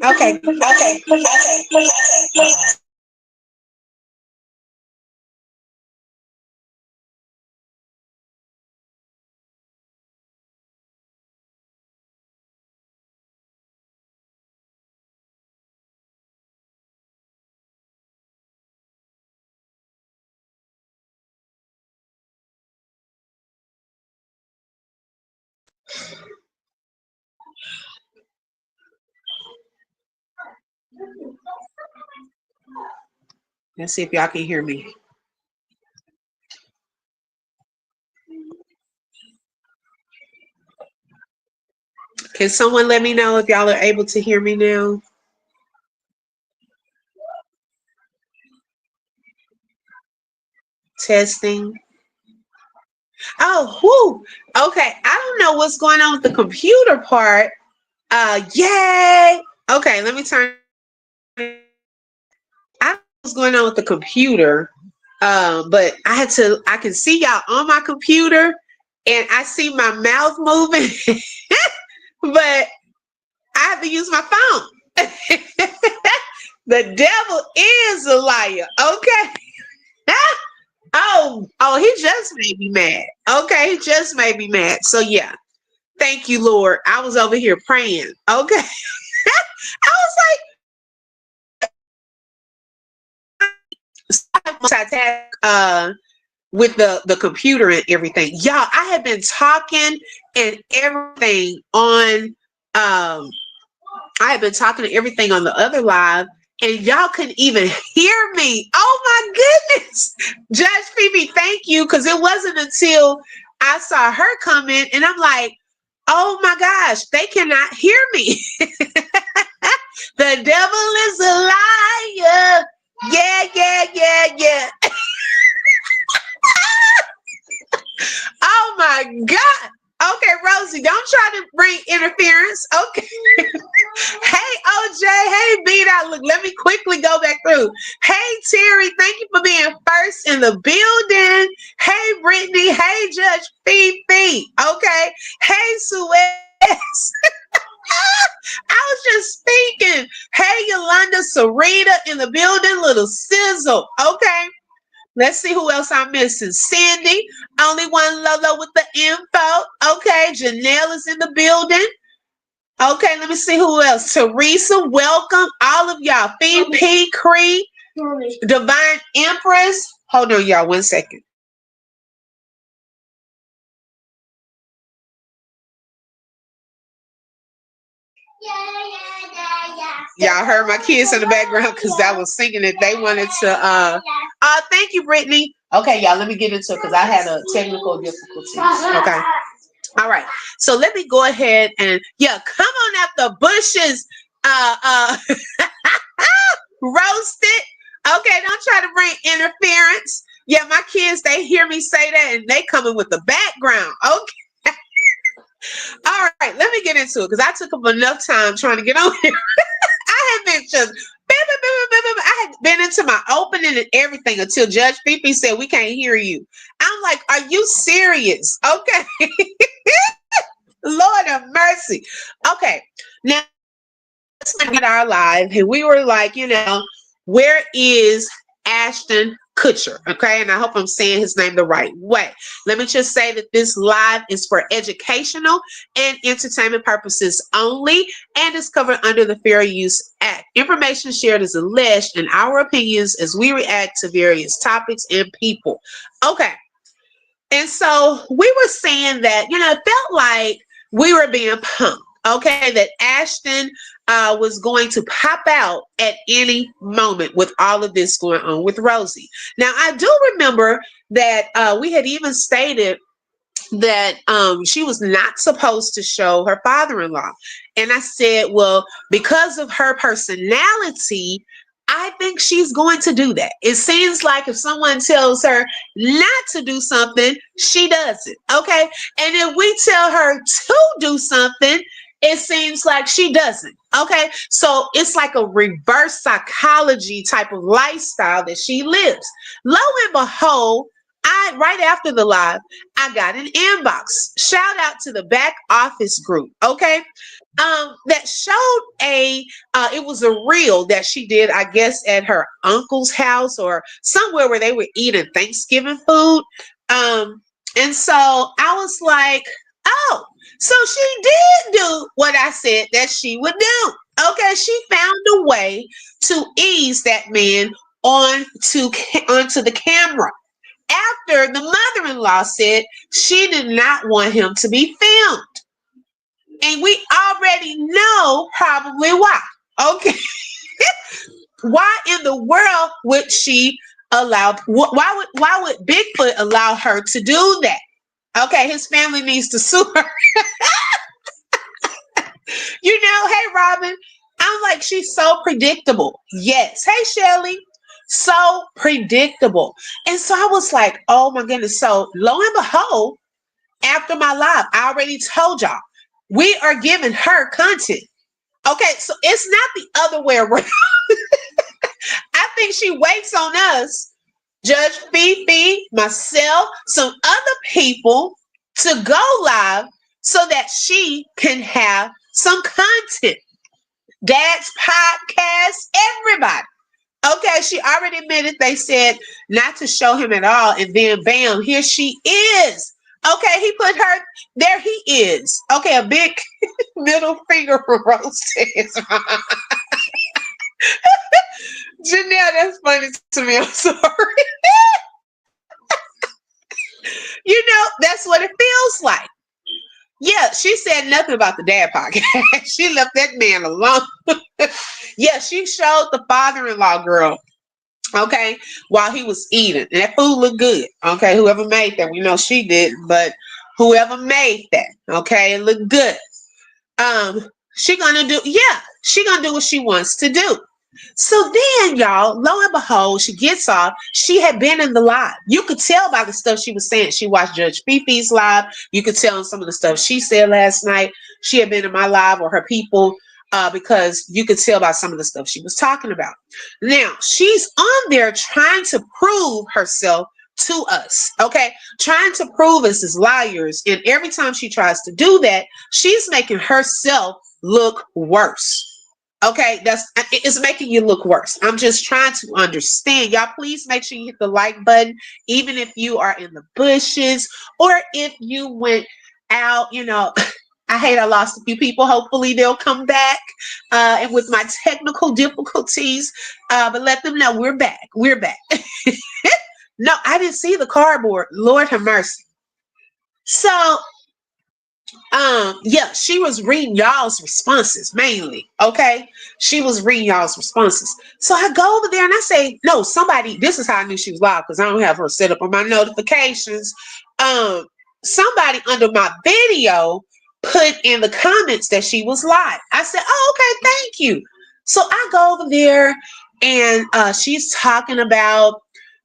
Okay. Okay. Okay. Let's see if y'all can hear me. Can someone let me know if y'all are able to hear me now? Testing. Oh, whoo. Okay. I don't know what's going on with the computer part. Yay. Okay, let me turn. I don't know what's going on with the computer. But I can see y'all on my computer and I see my mouth moving, but I have to use my phone. The devil is a liar. Okay. Oh, he just made me mad. Okay, he just made me mad. So yeah, thank you, Lord. I was over here praying. Okay. I was like, with the computer and everything. Y'all, I have been talking and everything on I have been talking to everything on the other live, and y'all couldn't even hear me. Oh my goodness. Judge Phoebe, thank you. Cause it wasn't until I saw her come in and I'm like, oh my gosh, they cannot hear me. The devil is a liar. Yeah, yeah, yeah, yeah. Oh my God. Okay, Rosie, don't try to bring interference. Okay. Hey, OJ. Hey, Beat Out. Look, let me quickly go back through. Hey, Terry. Thank you for being first in the building. Hey, Brittany. Hey, Judge Fifi. Okay. Hey, Suez. I was just speaking. Hey, Yolanda Sarita in the building. Little sizzle. Okay. Let's see who else I'm missing. Cindy, only one Lolo with the info. Okay, Janelle is in the building. Okay, let me see who else. Teresa, welcome. All of y'all. Fee P, Cree, Divine Empress. Hold on, y'all, 1 second. Y'all heard my kids in the background because I was singing it. They wanted to thank you, Brittany. Okay, y'all, let me get into it because I had a technical difficulty. Okay. All right. So let me go ahead and yeah, come on out the bushes. Roast it. Okay, don't try to bring interference. Yeah, my kids, they hear me say that and they coming with the background. Okay. All right, let me get into it because I took up enough time trying to get on here. I had been just I had been into my opening and everything until Judge Fifi said we can't hear you. I'm like, are you serious? Okay. Lord of mercy. Okay. Now let's get our live. And we were like, where is Ashton Kutcher? Okay. And I hope I'm saying his name the right way. Let me just say that this live is for educational and entertainment purposes only and is covered under the Fair Use Act. Information shared is alleged in our opinions as we react to various topics and people. Okay. And so we were saying that, it felt like we were being punked. Okay, that Ashton was going to pop out at any moment with all of this going on with Rosie. Now, I do remember that we had even stated that she was not supposed to show her father-in-law. And I said, well, because of her personality, I think she's going to do that. It seems like if someone tells her not to do something, she does it. Okay. And if we tell her to do something, it seems like she doesn't. Okay. So it's like a reverse psychology type of lifestyle that she lives. Lo and behold, right after the live, I got an inbox. Shout out to the back office group. Okay. that showed it was a reel that she did, I guess, at her uncle's house or somewhere where they were eating Thanksgiving food. And so I was like, oh, so she did do what I said that she would do. Okay, she found a way to ease that man onto the camera after the mother-in-law said she did not want him to be filmed. And we already know probably why. Okay. Why in the world would she why would Bigfoot allow her to do that? Okay, his family needs to sue her. Hey Robin, I'm like, she's so predictable. Yes. Hey Shelly, so predictable. And so I was like, oh my goodness. So lo and behold, after my live, I already told y'all, we are giving her content. Okay, so it's not the other way around. I think she waits on us, Judge Fifi, myself, some other people to go live so that she can have some content. Dad's podcast, everybody. Okay, she already admitted they said not to show him at all, and then bam, here she is. Okay, he put her there. He is. Okay, a big middle finger for Rosey'S. Janelle, that's funny to me. I'm sorry. That's what it feels like. Yeah, she said nothing about the dad podcast. She left that man alone. Yeah, she showed the father-in-law girl, okay, while he was eating. And that food looked good. Okay, whoever made that, we know she did, but whoever made that, okay, it looked good. She gonna do what she wants to do. So then, y'all, lo and behold, she gets off. She had been in the live. You could tell by the stuff she was saying. She watched Judge Fifi's live. You could tell in some of the stuff she said last night. She had been in my live or her people because you could tell by some of the stuff she was talking about. Now, she's on there trying to prove herself to us, okay? Trying to prove us as liars. And every time she tries to do that, she's making herself look worse. Okay, it's making you look worse. I'm just trying to understand. Y'all, please make sure you hit the like button, even if you are in the bushes or if you went out, I lost a few people. Hopefully they'll come back and with my technical difficulties, but let them know we're back. We're back. No, I didn't see the cardboard. Lord have mercy. So yeah, she was reading y'all's responses mainly. Okay, she was reading y'all's responses. So I go over there and I say, no, somebody. This is how I knew she was live because I don't have her set up on my notifications. Somebody under my video put in the comments that she was live. I said, oh, okay, thank you. So I go over there and she's talking about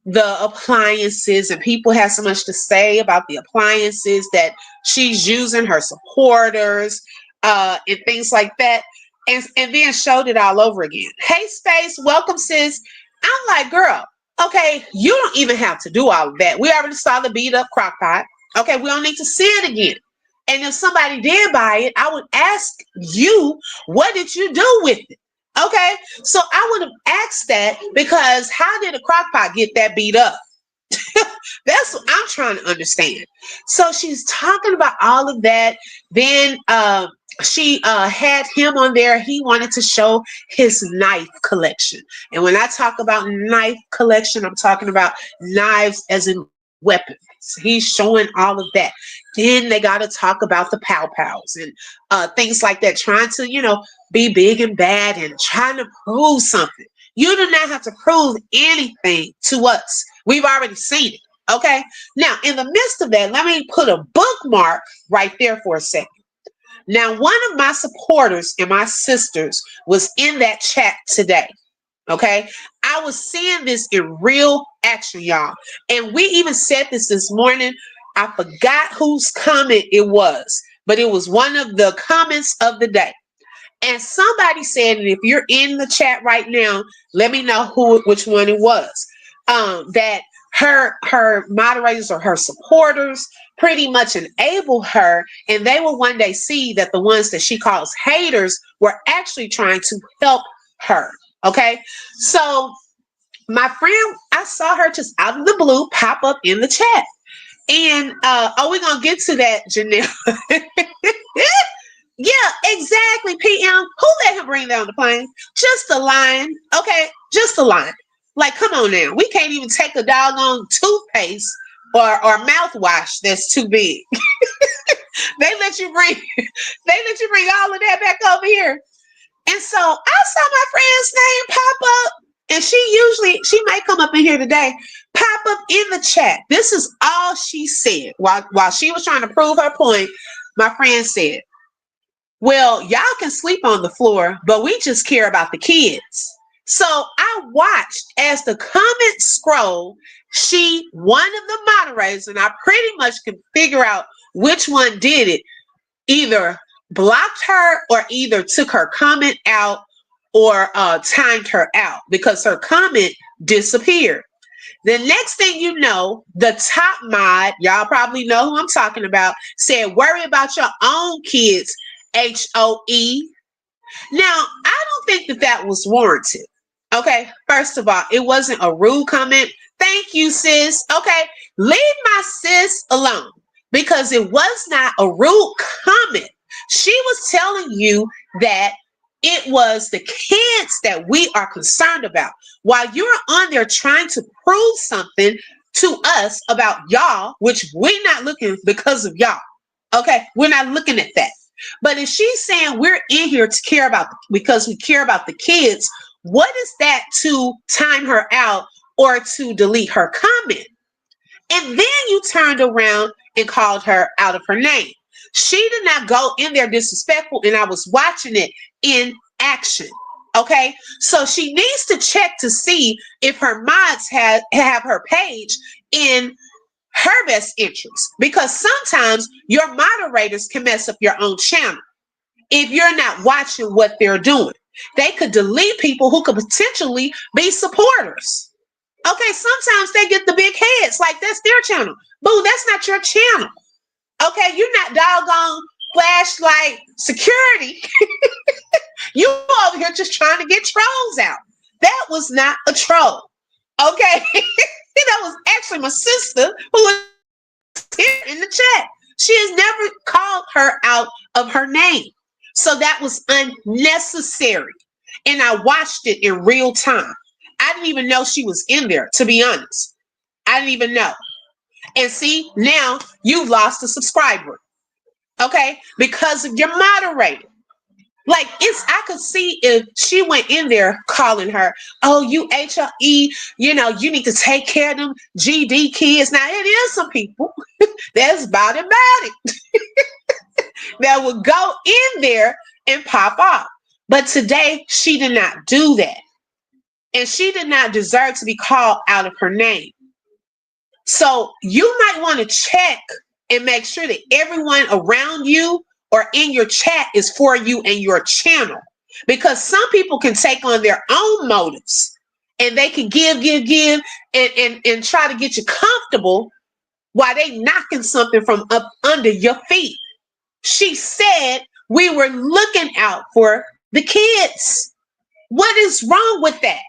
the appliances, and people have so much to say about the appliances that she's using, her supporters, and things like that, and then showed it all over again. Hey, Space, welcome, sis. I'm like, girl, okay, you don't even have to do all of that. We already saw the beat up crock pot. Okay, we don't need to see it again. And if somebody did buy it, I would ask you, what did you do with it? Okay, so I would have asked that because how did a crock pot get that beat up? That's what I'm trying to understand. So she's talking about all of that. Then she had him on there. He wanted to show his knife collection. And when I talk about knife collection, I'm talking about knives as in weapons. He's showing all of that. Then they got to talk about the pow-pows and things like that, trying to, be big and bad and trying to prove something. You do not have to prove anything to us. We've already seen it. Okay. Now, in the midst of that, let me put a bookmark right there for a second. Now, one of my supporters and my sisters was in that chat today. Okay. I was seeing this in real action, y'all. And we even said this morning. I forgot whose comment it was, but it was one of the comments of the day. And somebody said, and if you're in the chat right now, let me know which one it was. That her moderators or her supporters pretty much enable her, and they will one day see that the ones that she calls haters were actually trying to help her. Okay, so my friend, I saw her just out of the blue pop up in the chat. And we're gonna get to that, Janelle. Yeah, exactly, PM. Who let him bring down the plane? Just a line. Okay, just a line. Like, come on now. We can't even take a doggone toothpaste or mouthwash that's too big. They let you bring all of that back over here. And so I saw my friend's name pop up, and she may come up in here today, pop up in the chat. This is all she said while she was trying to prove her point. My friend said, well, y'all can sleep on the floor, but we just care about the kids. So I watched as the comments scroll. One of the moderators, and I pretty much can figure out which one did it, either blocked her or either took her comment out or timed her out because her comment disappeared. The next thing you know, the top mod, y'all probably know who I'm talking about, said, worry about your own kids, HOE. Now, I don't think that was warranted. Okay, first of all, it wasn't a rude comment. Thank you, sis. Okay, leave my sis alone because it was not a rude comment. She was telling you that it was the kids that we are concerned about. While you're on there trying to prove something to us about y'all, which we're not looking because of y'all. Okay, we're not looking at that. But if she's saying we're in here to care about because we care about the kids, what is that to time her out or to delete her comment? And then you turned around and called her out of her name. She did not go in there disrespectful, and I was watching it in action. Okay, so she needs to check to see if her mods have her page in her best interest, because sometimes your moderators can mess up your own channel if you're not watching what they're doing. They could delete people who could potentially be supporters. Okay, sometimes they get the big heads, like that's their channel. Boo, that's not your channel. Okay, you're not doggone flashlight security. You over here just trying to get trolls out. That was not a troll. Okay, that was actually my sister who was here in the chat. She has never called her out of her name. So that was unnecessary. And I watched it in real time. I didn't even know she was in there, to be honest. I didn't even know. And see, now you've lost a subscriber. Okay? Because of your moderator. Like, I could see if she went in there calling her, oh, you HLE, you need to take care of them GD kids. Now, it is some people that's about it that would go in there and pop off. But today, she did not do that. And she did not deserve to be called out of her name. So you might want to check and make sure that everyone around you or in your chat is for you and your channel. Because some people can take on their own motives and they can give and try to get you comfortable while they knocking something from up under your feet. She said we were looking out for the kids. What is wrong with that?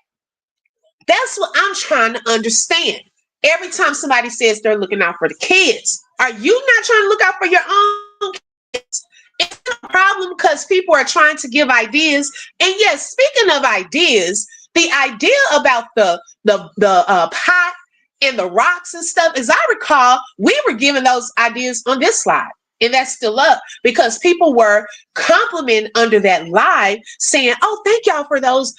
That's what I'm trying to understand. Every time somebody says they're looking out for the kids, are you not trying to look out for your own kids? It's a problem because people are trying to give ideas. And yes, speaking of ideas, the idea about the pot and the rocks and stuff, as I recall, we were given those ideas on this slide. And that's still up because people were complimenting under that live saying, oh, thank y'all for those,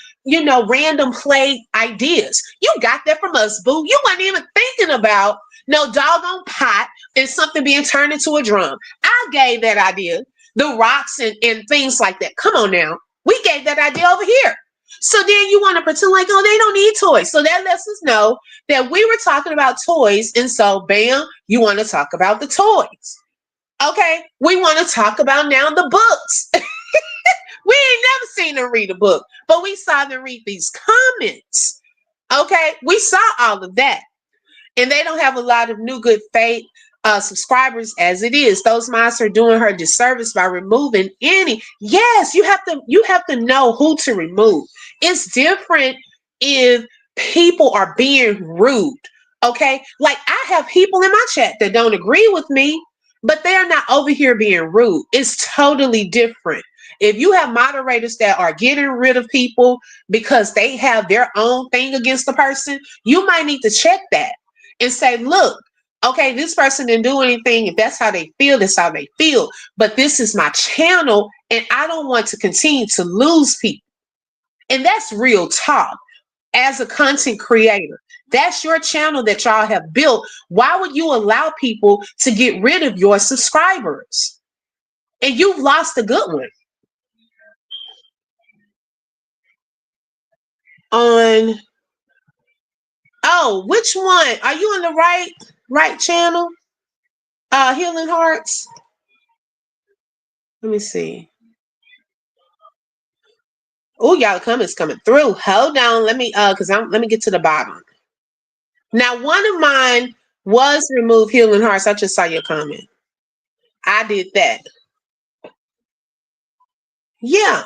random play ideas. You got that from us, boo. You weren't even thinking about no doggone pot and something being turned into a drum. I gave that idea, the rocks and things like that. Come on now. We gave that idea over here. So then you want to pretend like, oh, they don't need toys. So that lets us know that we were talking about toys. And so, bam, you want to talk about the toys. Okay, we want to talk about now the books. We ain't never seen them read a book, but we saw them read these comments. Okay, we saw all of that. and they don't have a lot of new good faith subscribers as it is. Those mods are doing her disservice by removing any. Yes, you have to know who to remove. It's different if people are being rude. Okay, like I have people in my chat that don't agree with me, but they are not over here being rude. It's totally different. If you have moderators that are getting rid of people because they have their own thing against the person, you might need to check that and say, look, okay, this person didn't do anything. If that's how they feel, that's how they feel. But this is my channel, and I don't want to continue to lose people. And that's real talk. As a content creator, that's your channel that y'all have built. Why would you allow people to get rid of your subscribers? And you've lost a good one. On which one? Are you on the right channel? Healing Hearts. Let me see. Oh, y'all comments coming through. Hold on. Let me let me get to the bottom. Now, one of mine was remove Healing Hearts. I just saw your comment. I did that. Yeah.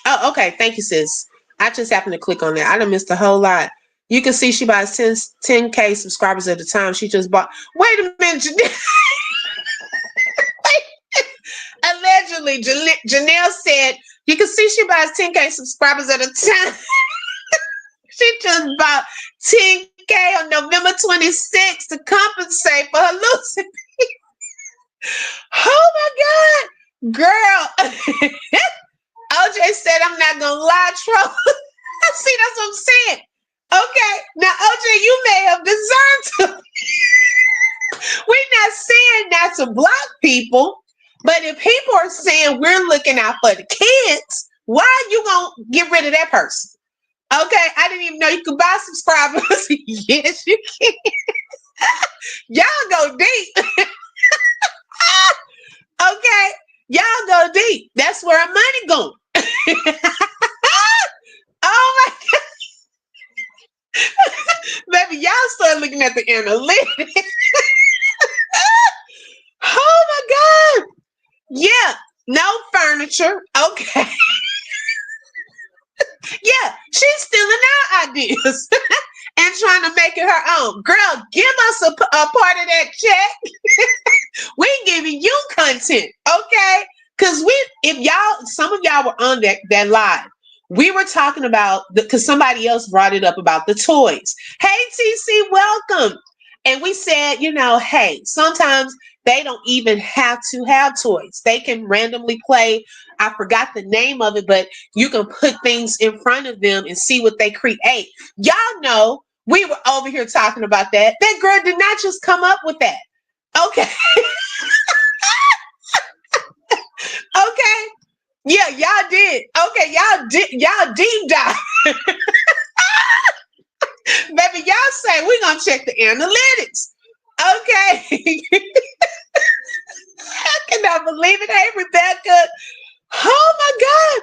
Oh, okay. Thank you, sis. I just happened to click on that. I done missed a whole lot. You can see she buys 10K subscribers at a time. She just bought. Wait a minute. Allegedly, Janelle said, you can see she buys 10K subscribers at a time. She just bought 10K on November 26th to compensate for her losing. Oh my God. Girl. OJ said, I'm not going to lie, troll. See, that's what I'm saying. Okay. Now, OJ, you may have deserved to. We're not saying not to block people, but if people are saying we're looking out for the kids, why are you going to get rid of that person? Okay. I didn't even know you could buy subscribers. Yes, you can. Y'all go deep. Okay. Y'all go deep. That's where our money going. Oh my God. Baby, y'all start looking at the analytics. Oh my God. Yeah. No furniture. Okay. Yeah. She's stealing our ideas and trying to make it her own. Girl, give us a part of that check. We giving you content. Okay. Because some of y'all were on that live. We were talking about because somebody else brought it up about the toys. Hey, TC, welcome. And we said, hey, sometimes they don't even have to have toys. They can randomly play. I forgot the name of it, but you can put things in front of them and see what they create. Y'all know we were over here talking about that. That girl did not just come up with that. Okay. Okay. Yeah, y'all did. Okay, y'all deep dive. Baby, y'all say we're gonna check the analytics. Okay. I cannot believe it. Hey, Rebecca. Oh my God.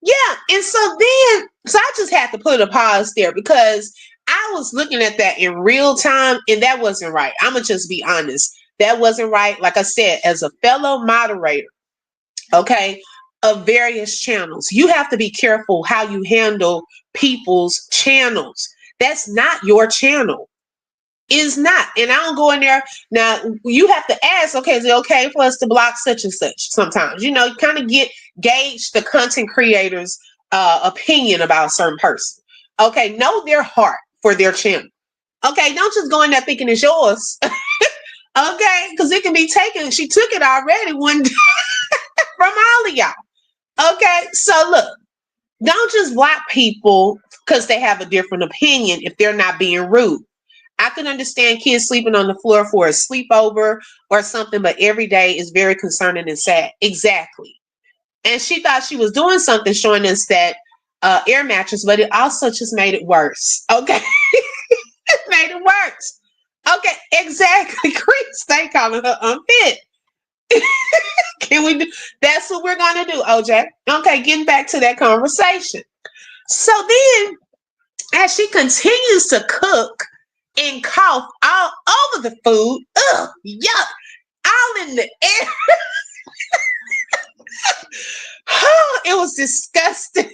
Yeah. And so I just had to put a pause there because I was looking at that in real time and that wasn't right. I'm gonna just be honest. That wasn't right. Like I said, as a fellow moderator, okay, of various channels, you have to be careful how you handle people's channels. That's not your channel. Is not. And I don't go in there. Now, you have to ask, okay, is it okay for us to block such and such sometimes? You kind of gauge the content creator's opinion about a certain person. Okay, know their heart for their channel. Okay, don't just go in there thinking it's yours. Okay, because it can be taken. She took it already one day from all of y'all. Okay, so look, don't just block people because they have a different opinion if they're not being rude. I can understand kids sleeping on the floor for a sleepover or something, but every day is very concerning and sad. Exactly. And she thought she was doing something showing us that air mattress, but it also just made it worse. Okay. It made it worse. Okay, exactly. Chris, they calling her unfit. Can we do? That's what we're gonna do, OJ. Okay, getting back to that conversation. So then, as she continues to cook, and cough all over the food. Ugh, yuck, all in the air. It was disgusting.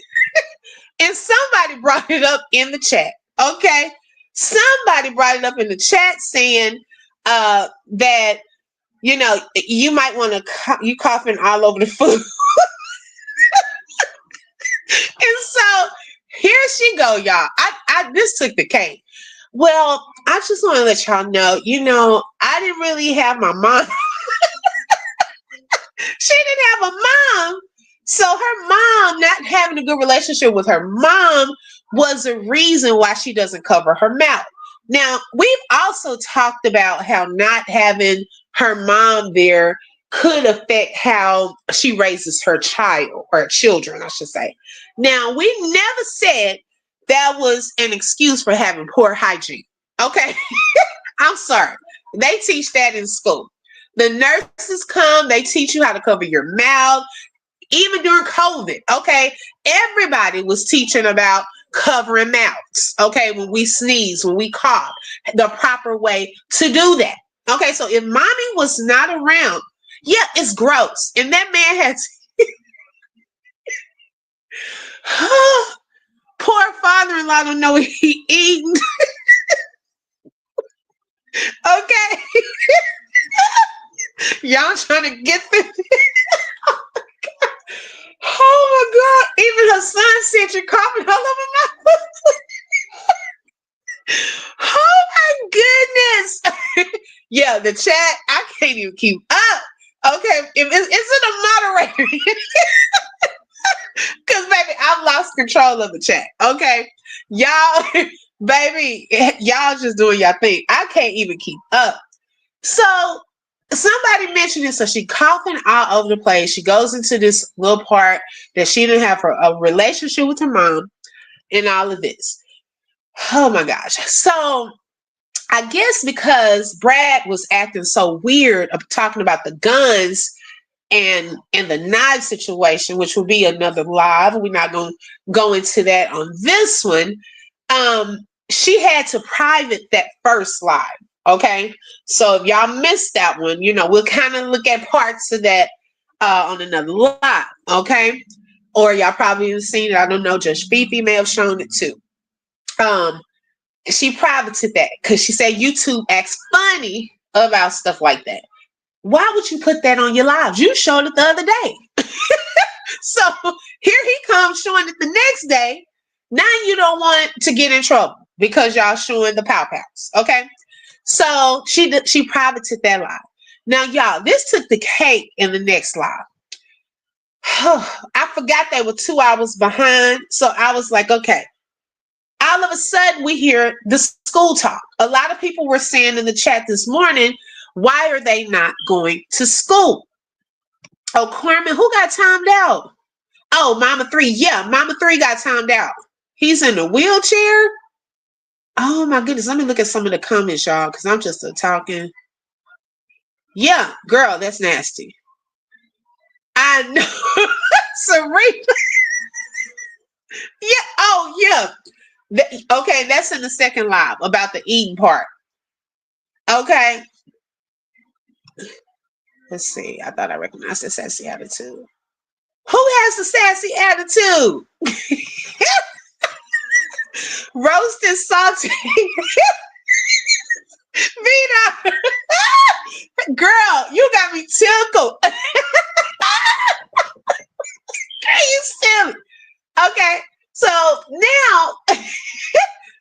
And somebody brought it up in the chat. Okay. Somebody brought it up in the chat saying that, you might want to, you coughing all over the food. And so here she go, y'all. This took the cake. Well, I just want to let y'all know, I didn't really have my mom. She didn't have a mom. So her mom, not having a good relationship with her mom, was a reason why she doesn't cover her mouth. Now, we've also talked about how not having her mom there could affect how she raises her child, or children, I should say. Now, we never said that was an excuse for having poor hygiene. Okay? I'm sorry. They teach that in school. The nurses come, they teach you how to cover your mouth. Even during COVID, okay, everybody was teaching about covering mouths, okay, when we sneeze, when we cough, the proper way to do that. Okay, so if mommy was not around, yeah, it's gross. And that man had poor father-in-law don't know what he eating. Okay. Y'all trying to get this. Oh my God. Even her son said you're coughing all over my Oh my goodness. Yeah, the chat, I can't even keep up. Okay, if it's a moderator. Because baby, I've lost control of the chat. Okay. Y'all, baby, y'all just doing y'all thing. I can't even keep up. So somebody mentioned it. So she coughing all over the place. She goes into this little part that she didn't have a relationship with her mom and all of this. Oh my gosh. So I guess because Brad was acting so weird of talking about the guns and the knife situation, which will be another live. We're not going to go into that on this one. She had to private that first live. Okay. So if y'all missed that one, we'll kind of look at parts of that on another live. Okay. Or y'all probably have seen it. I don't know. Judge Fifi may have shown it too. She privated that because she said YouTube acts funny about stuff like that. Why would you put that on your lives? You showed it the other day. So here he comes showing it the next day. Now you don't want to get in trouble because y'all showing the pow-pows. Okay. So she privated that live. Now, y'all, this took the cake in the next live. I forgot they were 2 hours behind. So I was like, okay. All of a sudden, we hear the school talk. A lot of people were saying in the chat this morning, why are they not going to school? Oh, Carmen, who got timed out? Oh, Mama 3. Yeah, Mama 3 got timed out. He's in a wheelchair? Oh, my goodness. Let me look at some of the comments, y'all, because I'm just talking. Yeah, girl, that's nasty. I know. Serena. Yeah. Oh, yeah. Okay, that's in the second live about the eating part. Okay. Let's see. I thought I recognized the sassy attitude. Who has the sassy attitude? Roasted salty. Vita. Girl, you got me tickled. You silly. Okay. So now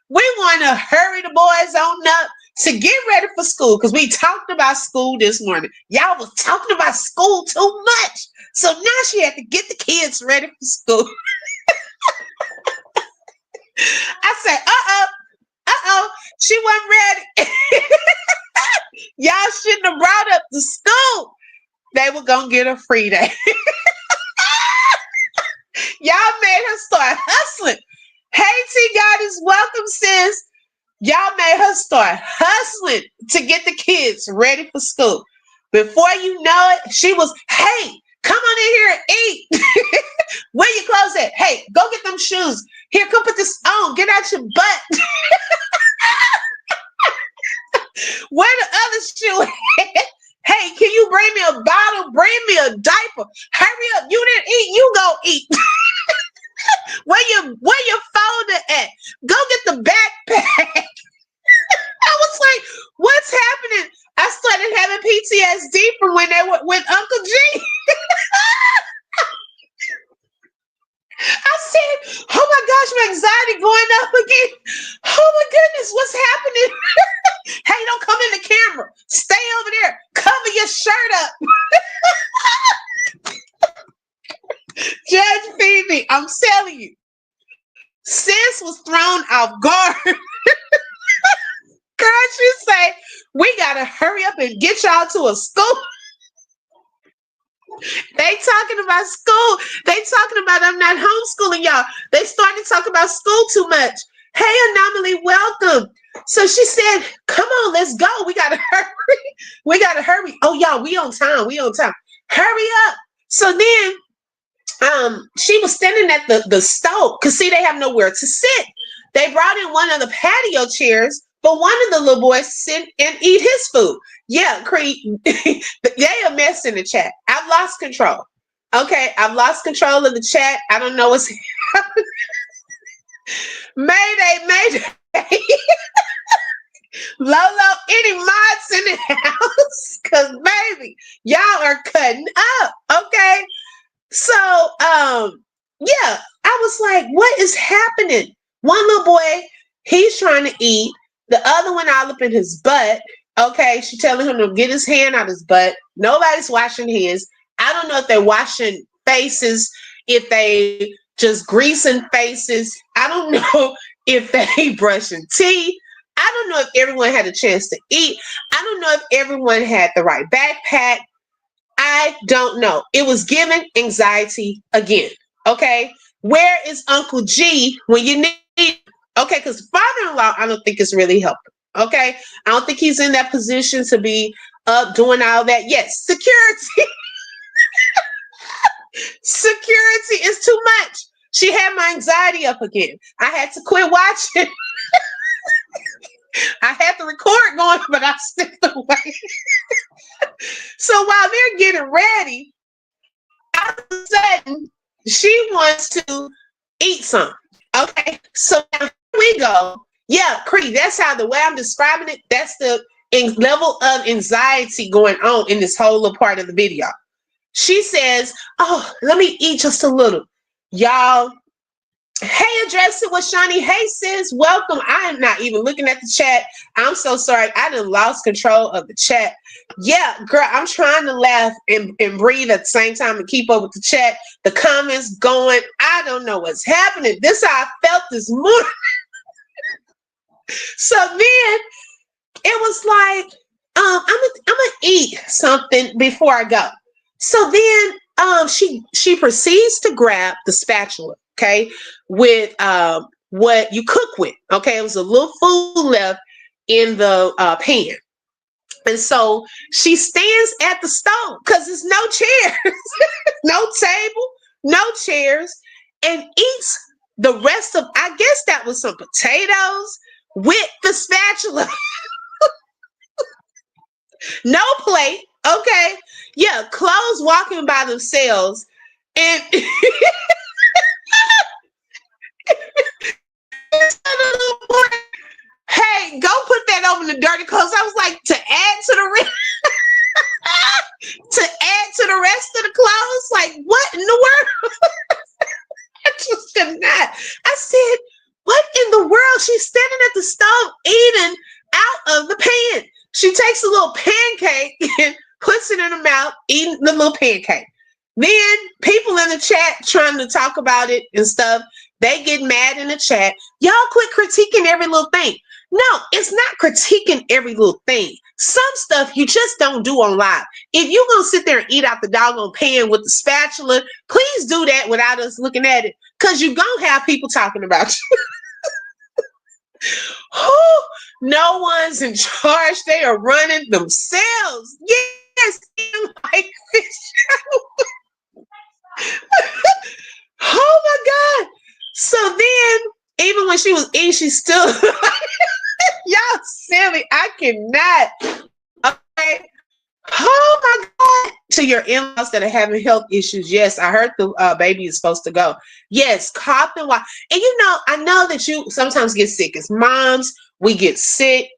we want to hurry the boys on up to get ready for school because we talked about school this morning. Y'all was talking about school too much. So now she had to get the kids ready for school. I said, she wasn't ready. Y'all shouldn't have brought up the school. They were going to get a free day. Y'all made her start hustling. Hey, T-Goddess, welcome, sis. Y'all made her start hustling to get the kids ready for school. Before you know it, she was, hey, come on in here and eat. Where your clothes at? Hey, go get them shoes. Here, come put this on. Get out your butt. Where the other shoe at? Hey, can you bring me a bottle? Bring me a diaper. Hurry up. You didn't eat. You go eat. Where your folder at? Go get the backpack. I was like, what's happening? I started having PTSD from when they were with Uncle G. I said, oh my gosh, my anxiety going up again. Oh my goodness, what's happening? Hey, don't come in the camera. Stay over there. Cover your shirt up. Judge Phoebe, I'm telling you, sis was thrown off guard. Girl, she say, we gotta hurry up and get y'all to a school. They talking about school. They talking about I'm not homeschooling y'all. They started to talk about school too much. Hey, Anomaly, welcome. So she said, come on, let's go. We gotta hurry. We gotta hurry. Oh, y'all, we on time. We on time. Hurry up. So then she was standing at the stove because see, they have nowhere to sit. They brought in one of the patio chairs for one of the little boys to sit and eat his food. Yeah, Creed, they a mess in the chat. I've lost control. Okay, I've lost control of the chat. I don't know what's happening. Mayday. Lolo, any mods in the house? Because, baby, y'all are cutting up. Okay. So, yeah, I was like, what is happening? One little boy, he's trying to eat. The other one all up in his butt. Okay, she telling him to get his hand out his butt. Nobody's washing his. I don't know if they're washing faces, if they just greasing faces. I don't know if they brushing teeth. I don't know if everyone had a chance to eat. I don't know if everyone had the right backpack. I don't know. It was giving anxiety again. Okay, where is Uncle G when you need? Okay, because father-in-law, I don't think is really helping. Okay, I don't think he's in that position to be up doing all that. Yes, security. Security is too much. She had my anxiety up again. I had to quit watching. I had the record going, but I stepped away. So while they're getting ready, all of a sudden, she wants to eat something. Okay, so now here we go. Yeah, Cree, that's how the way I'm describing it, that's the level of anxiety going on in this whole little part of the video. She says, oh, let me eat just a little. Y'all, hey, address it with Shawnee. Hey, sis, welcome. I am not even looking at the chat. I'm so sorry. I done lost control of the chat. Yeah, girl, I'm trying to laugh and breathe at the same time and keep up with the chat. The comments going. I don't know what's happening. This is how I felt this morning. So then it was like, I'm gonna eat something before I go. So then she proceeds to grab the spatula, okay, with what you cook with. Okay, it was a little food left in the pan. And so she stands at the stove because there's no chairs, no table, no chairs, and eats the rest of, I guess that was some potatoes with the spatula. No plate. Okay. Yeah, clothes walking by themselves. And hey, go put that over the dirty clothes. I was like, to add to the rest. To add to the rest of the clothes? Like, what in the world? I just could not. I said, what in the world? She's standing at the stove eating out of the pan. She takes a little pancake and puts it in her mouth, eating the little pancake. Then people in the chat trying to talk about it and stuff, they get mad in the chat. Y'all quit critiquing every little thing. No, it's not critiquing every little thing. Some stuff you just don't do on live. If you're going to sit there and eat out the doggone pan with the spatula, please do that without us looking at it, because you're going to have people talking about you. No one's in charge. They are running themselves. Yes, like fish. Oh my God. So then, even when she was eating, she still, y'all silly. I cannot. Okay. Oh my God. To your in-laws that are having health issues. Yes, I heard the baby is supposed to go. Yes, cough and walk. And I know that you sometimes get sick. As moms, we get sick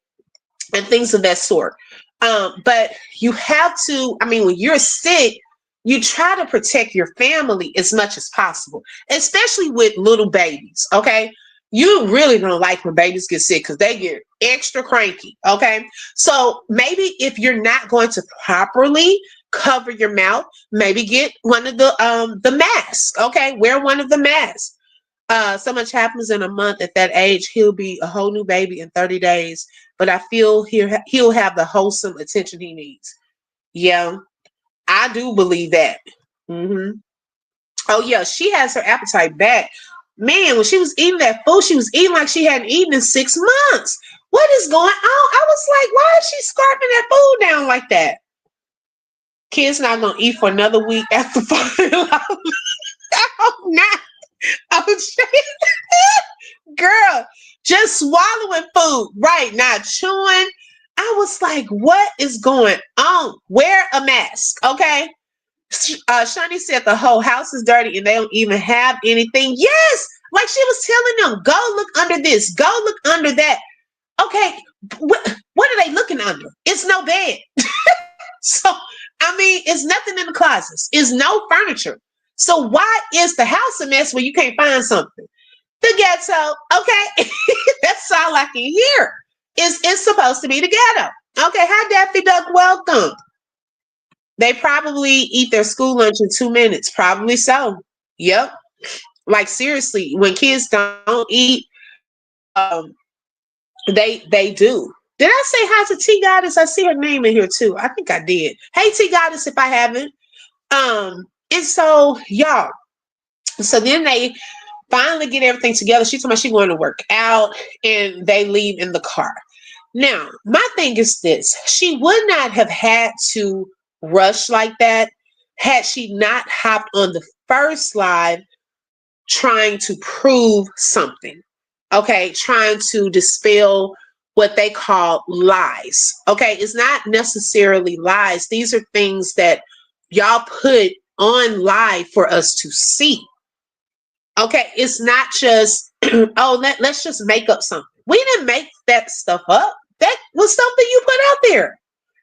and things of that sort. But you have to, I mean, when you're sick, you try to protect your family as much as possible, especially with little babies. Okay. You really don't like when babies get sick because they get extra cranky. Okay. So maybe if you're not going to properly cover your mouth, maybe get one of the masks. Okay. Wear one of the masks. So much happens in a month. At that age, he'll be a whole new baby in 30 days. But I feel he'll have the wholesome attention he needs. Yeah, I do believe that. Hmm. Oh yeah, she has her appetite back. Man, when she was eating that food, she was eating like she hadn't eaten in 6 months. What is going on? I was like, why is she scarfing that food down like that? Kids not gonna eat for another week after falling off. Oh, not. Oh, girl, just swallowing food, right? Not chewing. I was like, what is going on? Wear a mask, okay? Shani said the whole house is dirty and they don't even have anything. Yes, like she was telling them, go look under this, go look under that. Okay, what are they looking under? It's no bed. So, I mean, it's nothing in the closets. It's no furniture. So why is the house a mess when you can't find something? The ghetto. Okay. That's all I can hear. It's supposed to be the ghetto. Okay. Hi, Daffy Duck. Welcome. They probably eat their school lunch in 2 minutes. Probably so. Yep. Like seriously, when kids don't eat, um, they do. Did I say hi to T Goddess? I see her name in here too. I think I did. Hey T Goddess, if I haven't. And so y'all, so then they finally get everything together. She told me she going to work out and they leave in the car. Now, my thing is this. She would not have had to rush like that had she not hopped on the first live trying to prove something. Okay, trying to dispel what they call lies. Okay, it's not necessarily lies. These are things that y'all put on live for us to see. Okay, it's not just let's just make up something. We didn't make that stuff up. That was something you put out there.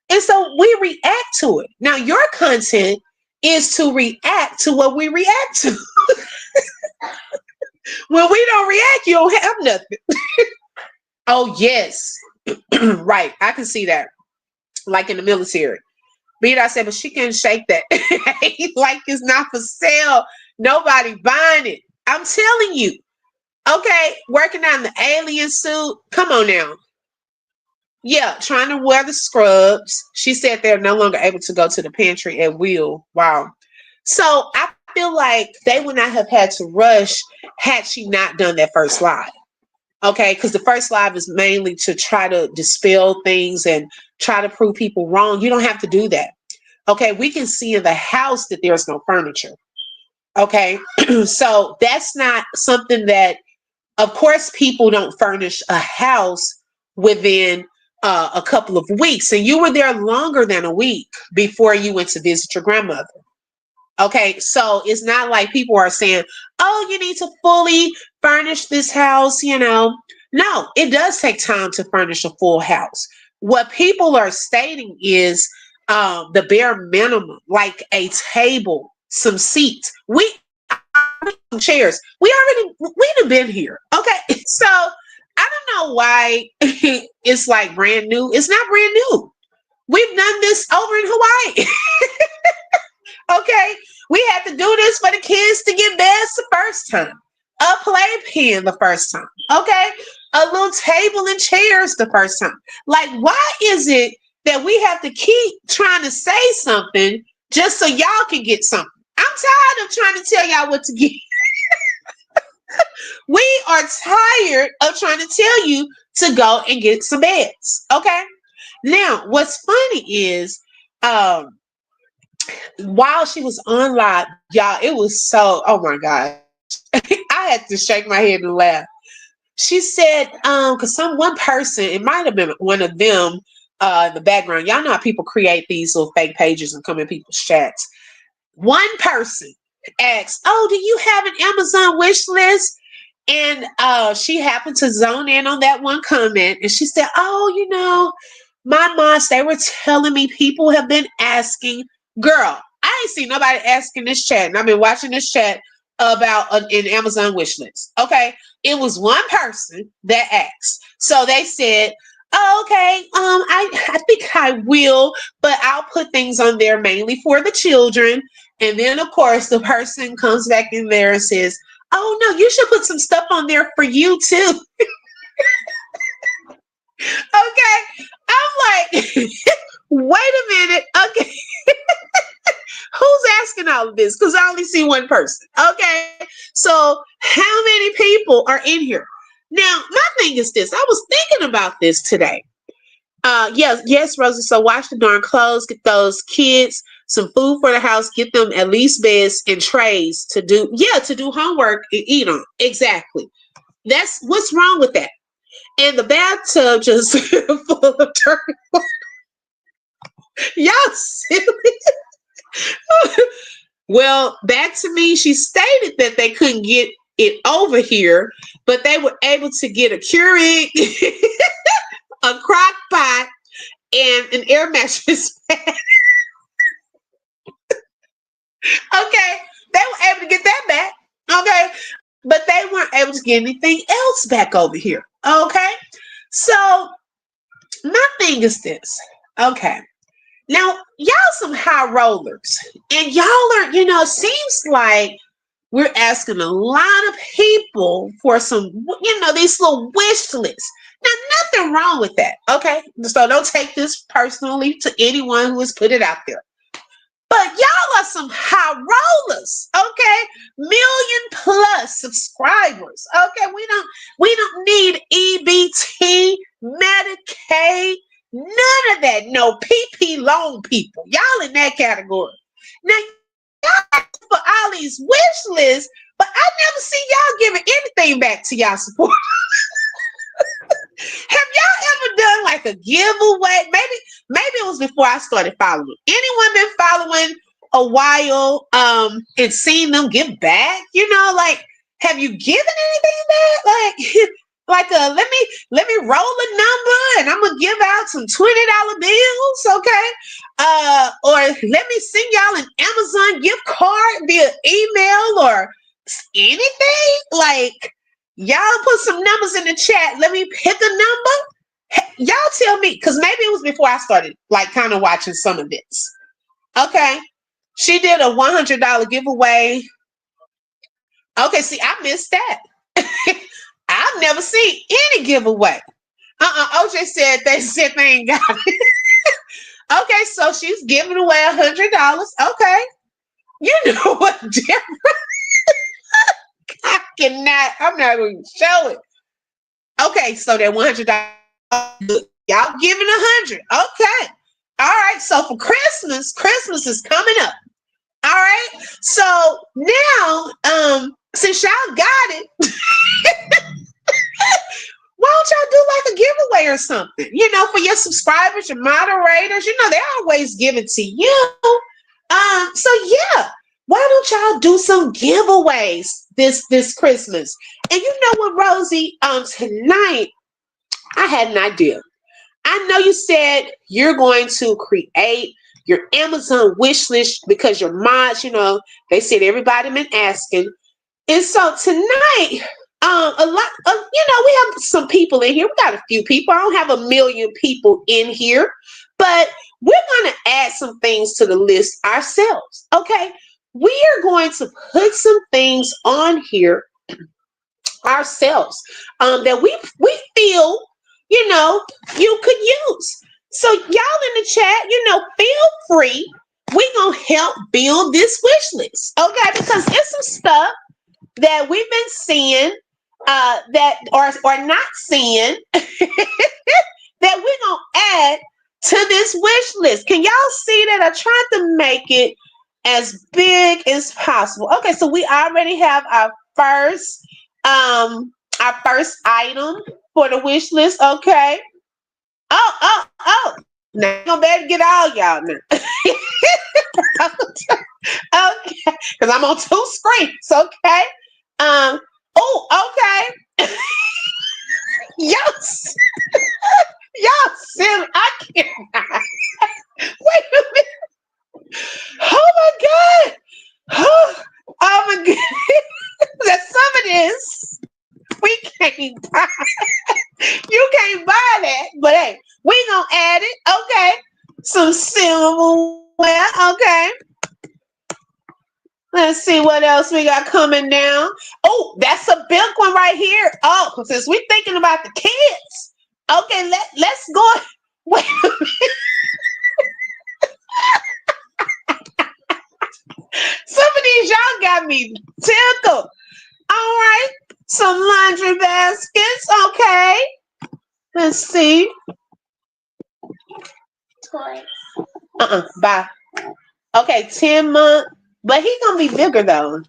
And so we react to it. Now your content is to react to what we react to. When we don't react, you don't have nothing. Oh yes. Right. I can see that. Like in the military. Beat I said, but she can shake that. Like it's not for sale. Nobody buying it. I'm telling you. Okay, working on the alien suit. Come on now. Yeah, trying to wear the scrubs. She said they're no longer able to go to the pantry at will. Wow. So I feel like they would not have had to rush had she not done that first live. Okay, because the first live is mainly to try to dispel things and try to prove people wrong. You don't have to do that. Okay, we can see in the house that there's no furniture. Okay, so that's not something that, of course, people don't furnish a house within a couple of weeks. And you were there longer than a week before you went to visit your grandmother. Okay, so it's not like people are saying, oh, you need to fully furnish this house, No, it does take time to furnish a full house. What people are stating is the bare minimum, like a table, some seats. Some chairs. We'd have been here. Okay, so I don't know why it's like brand new. It's not brand new. We've done this over in Hawaii. Okay, we had to do this for the kids to get beds the first time, a playpen the first time, okay, a little table and chairs the first time. Like, why is it that we have to keep trying to say something just so y'all can get something? I'm tired of trying to tell y'all what to get. We are tired of trying to tell you to go and get some beds. Okay. Now, what's funny is, while she was on live, y'all, it was so, oh my gosh. I had to shake my head and laugh. She said, because one person, it might have been one of them in the background. Y'all know how people create these little fake pages and come in people's chats. One person asked, "Oh, do you have an Amazon wish list?" And she happened to zone in on that one comment, and she said, "Oh, my moms, they were telling me people have been asking." Girl, I ain't seen nobody asking this chat, and I've been watching this chat about an Amazon wish list. Okay, it was one person that asked, so they said, "Oh, okay, I think I will, but I'll put things on there mainly for the children." And then, of course, the person comes back in there and says, "Oh no, you should put some stuff on there for you too." Okay. I'm like, wait a minute. Okay. Who's asking all of this? Because I only see one person. Okay. So how many people are in here? Now, my thing is this. I was thinking about this today. Yes, Rosie. So wash the darn clothes, get those kids some food for the house, get them at least beds and trays to do homework and eat on. Exactly. That's what's wrong with that. And the bathtub just full of dirty water. Y'all silly. Well, back to me, she stated that they couldn't get it over here, but they were able to get a Keurig, a crock pot, and an air mattress. Okay, they were able to get that back. Okay, but they weren't able to get anything else back over here. Okay, so my thing is this. Okay, now y'all some high rollers, and y'all are, it seems like we're asking a lot of people for some, these little wish lists. Now, nothing wrong with that. Okay, so don't take this personally to anyone who has put it out there. But y'all are some high rollers, okay? Million plus subscribers, okay? We don't need EBT, Medicaid, none of that. No PP loan people. Y'all in that category. Now, y'all for all these wish lists, but I never see y'all giving anything back to y'all support. Have y'all ever done like a giveaway? Maybe it was before I started following. Anyone been following a while and seen them give back? Like, have you given anything back? Like let me roll a number and I'm gonna give out some $20 bills, okay? Or let me send y'all an Amazon gift card via email or anything. Like, y'all put some numbers in the chat. Let me pick a number. Y'all tell me, because maybe it was before I started, like, kind of watching some of this. Okay. She did a $100 giveaway. Okay, see, I missed that. I've never seen any giveaway. OJ said they ain't got it. Okay, so she's giving away $100. Okay. You know what different? I'm not going to show it. Okay, so that $100, y'all giving 100. Okay. All right. So for Christmas is coming up. All right. So now, since y'all got it, why don't y'all do like a giveaway or something? For your subscribers, your moderators, they always give it to you. So yeah, why don't y'all do some giveaways this Christmas? And you know what, Rosie? Tonight I had an idea. I know you said you're going to create your Amazon wish list because your mods, they said everybody been asking. And so tonight, a lot of, we have some people in here. We got a few people. I don't have a million people in here, but we're going to add some things to the list ourselves. Okay. We are going to put some things on here ourselves that we feel, you could use. So y'all in the chat, feel free. We're going to help build this wish list. Okay. Because it's some stuff that we've been seeing that or not seeing that we're going to add to this wish list. Can y'all see that? I tried to make it as big as possible. Okay, so we already have our first Our first item for the wish list. Okay. Oh. Now I'm gonna be able to get all y'all now. Okay. Because I'm on two screens. Okay. Oh, okay. Yes. Yes. Silly. I cannot. Wait a minute. Oh my God. Oh my God. That's some of this. We can't buy. You can't buy that. But hey, we gonna add it. Okay. Some silverware. Okay. Let's see what else we got coming down. Oh, that's a big one right here. Oh, since we're thinking about the kids. Okay, let's go. Wait, some of these y'all got me tickled. All right. Some laundry baskets. Okay. Let's see. Bye. Okay, 10 month. But he gonna be bigger though.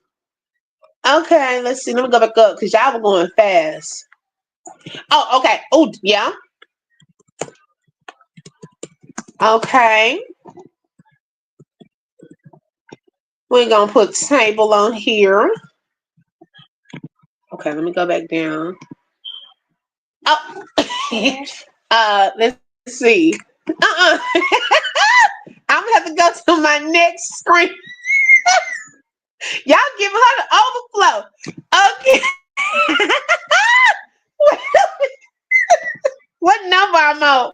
Okay, let's see. Let me go back up because y'all were going fast. Oh, okay. Oh, yeah. Okay. We're gonna put table on here. Okay, let me go back down. Oh, let's see. Uh-uh. I'm gonna have to go to my next screen. Y'all give her the overflow. Okay. What number I'm on?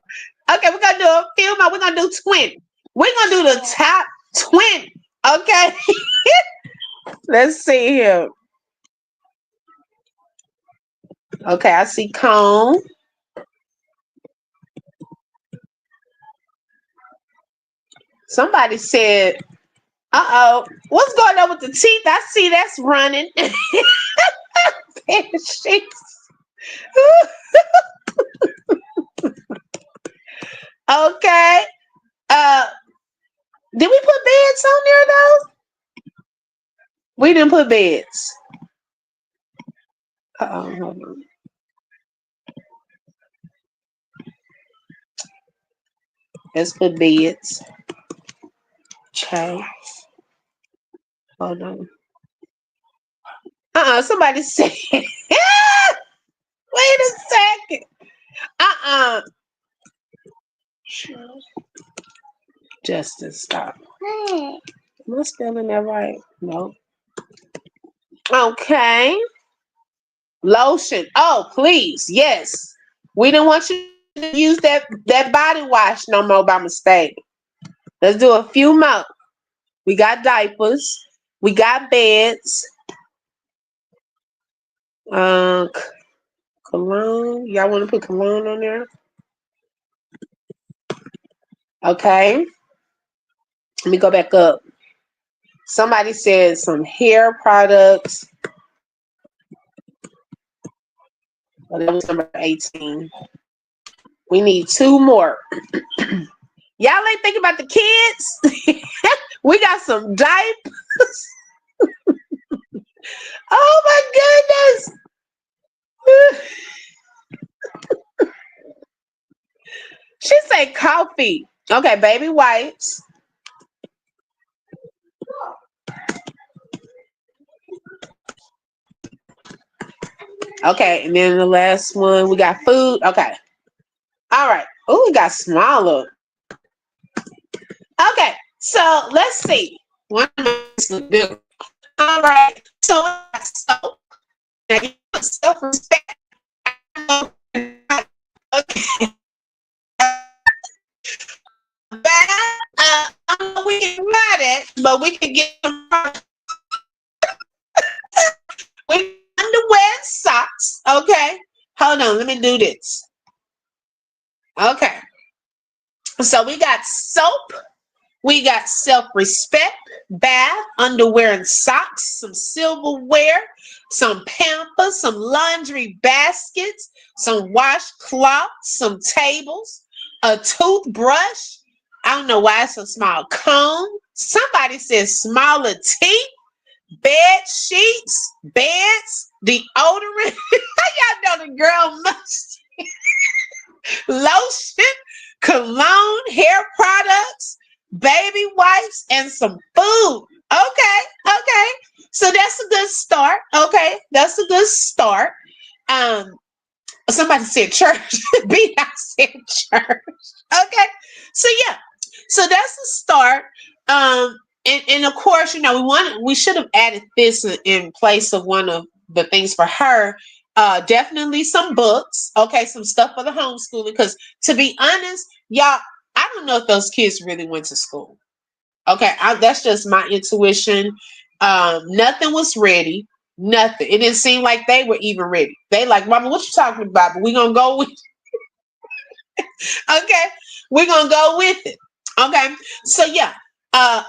Okay, we're gonna do a few more. We're gonna do 20. We're gonna do the top 20. Okay. Let's see here. Okay, I see comb. Somebody said, uh-oh, what's going on with the teeth? I see that's running. Okay. Did we put beds on there though? We didn't put beds. Uh-oh, hold on. Let's put beds. Okay. Hold on. Somebody said, wait a second. Justin, stop. Am I spelling that right? No. Okay. Lotion. Oh, please. Yes. We didn't want you to use that body wash no more by mistake. Let's do a few more. We got diapers. We got beds. Cologne. Y'all want to put cologne on there? Okay. Let me go back up. Somebody said some hair products. Well, that was number 18. We need 2 more. Y'all ain't thinking about the kids? We got some diapers. Oh my goodness. She said coffee. Okay, baby wipes. Okay, and then the last one, we got food. Okay. All right. Oh, we got smaller. Okay, so let's see. One bigger. All right. So now you put self-respect. Okay. We can write it, but we can get some with underwear and socks. Okay. Hold on, let me do this. Okay. So we got soap, we got self-respect, bath, underwear and socks, some silverware, some pampers, some laundry baskets, some washcloths, some tables, a toothbrush. I don't know why it's a small comb. Somebody says smaller teeth. bed sheets, beds, deodorant. Y'all know the girl must lotion, cologne, hair products, baby wipes, and some food. Okay, okay. So that's a good start. Okay, that's a good start. Um, Somebody said church. B. I said church. Okay, so yeah, so that's the start. And of course, we should have added this in place of one of the things for her. Definitely some books. Okay, some stuff for the homeschooling. Because to be honest, y'all, I don't know if those kids really went to school. Okay, that's just my intuition. Nothing was ready. Nothing. It didn't seem like they were even ready. They like, Mama, what you talking about? But we gonna go with. Okay, we're gonna go with it. Okay, so yeah,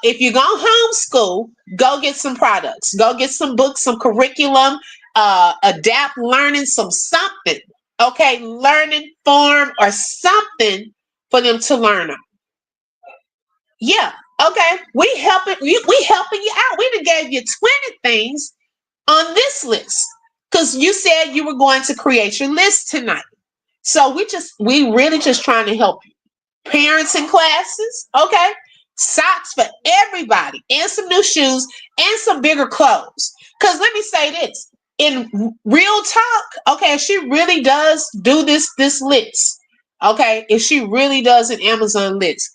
if you're gonna homeschool, go get some products, go get some books, some curriculum, adapt learning, some something. Okay, learning form or something for them to learn on. Yeah. Okay, we helping you out. We done gave you 20 things on this list because you said you were going to create your list tonight. So we really just trying to help you. Parents in classes, okay? Socks for everybody, and some new shoes, and some bigger clothes. Because let me say this, in real talk, okay, if she really does do this list, okay, if she really does an Amazon list,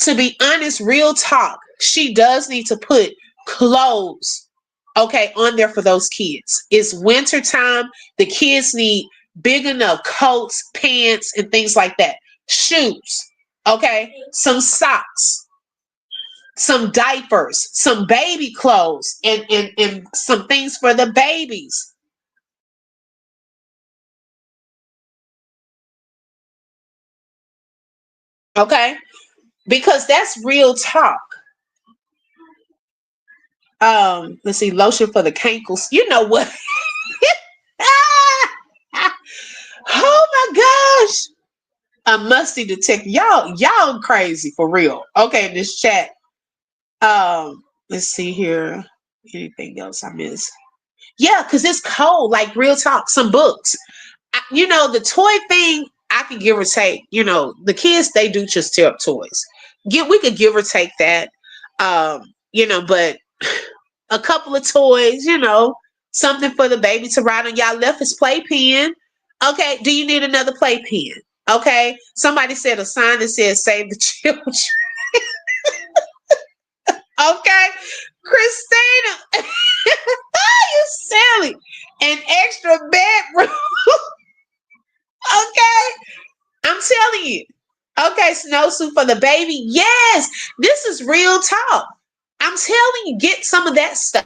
to be honest, real talk, she does need to put clothes, okay, on there for those kids. It's winter time. The kids need big enough coats, pants, and things like that. Shoes, okay, some socks, some diapers, some baby clothes, and some things for the babies. Okay, because that's real talk. Let's see, lotion for the cankles. You know what? Oh my gosh. A musty detector. Y'all crazy for real. Okay, in this chat. Let's see here. Anything else I miss? Yeah, because it's cold, like real talk, some books. The toy thing, I could give or take. The kids, they do just tear up toys. We could give or take that. But a couple of toys, something for the baby to ride on. Y'all left his playpen. Okay, do you need another playpen? Okay, somebody said a sign that says save the children. Okay, Christina, you silly. An extra bedroom. Okay, I'm telling you. Okay, snowsuit for the baby. Yes, this is real talk. I'm telling you, get some of that stuff.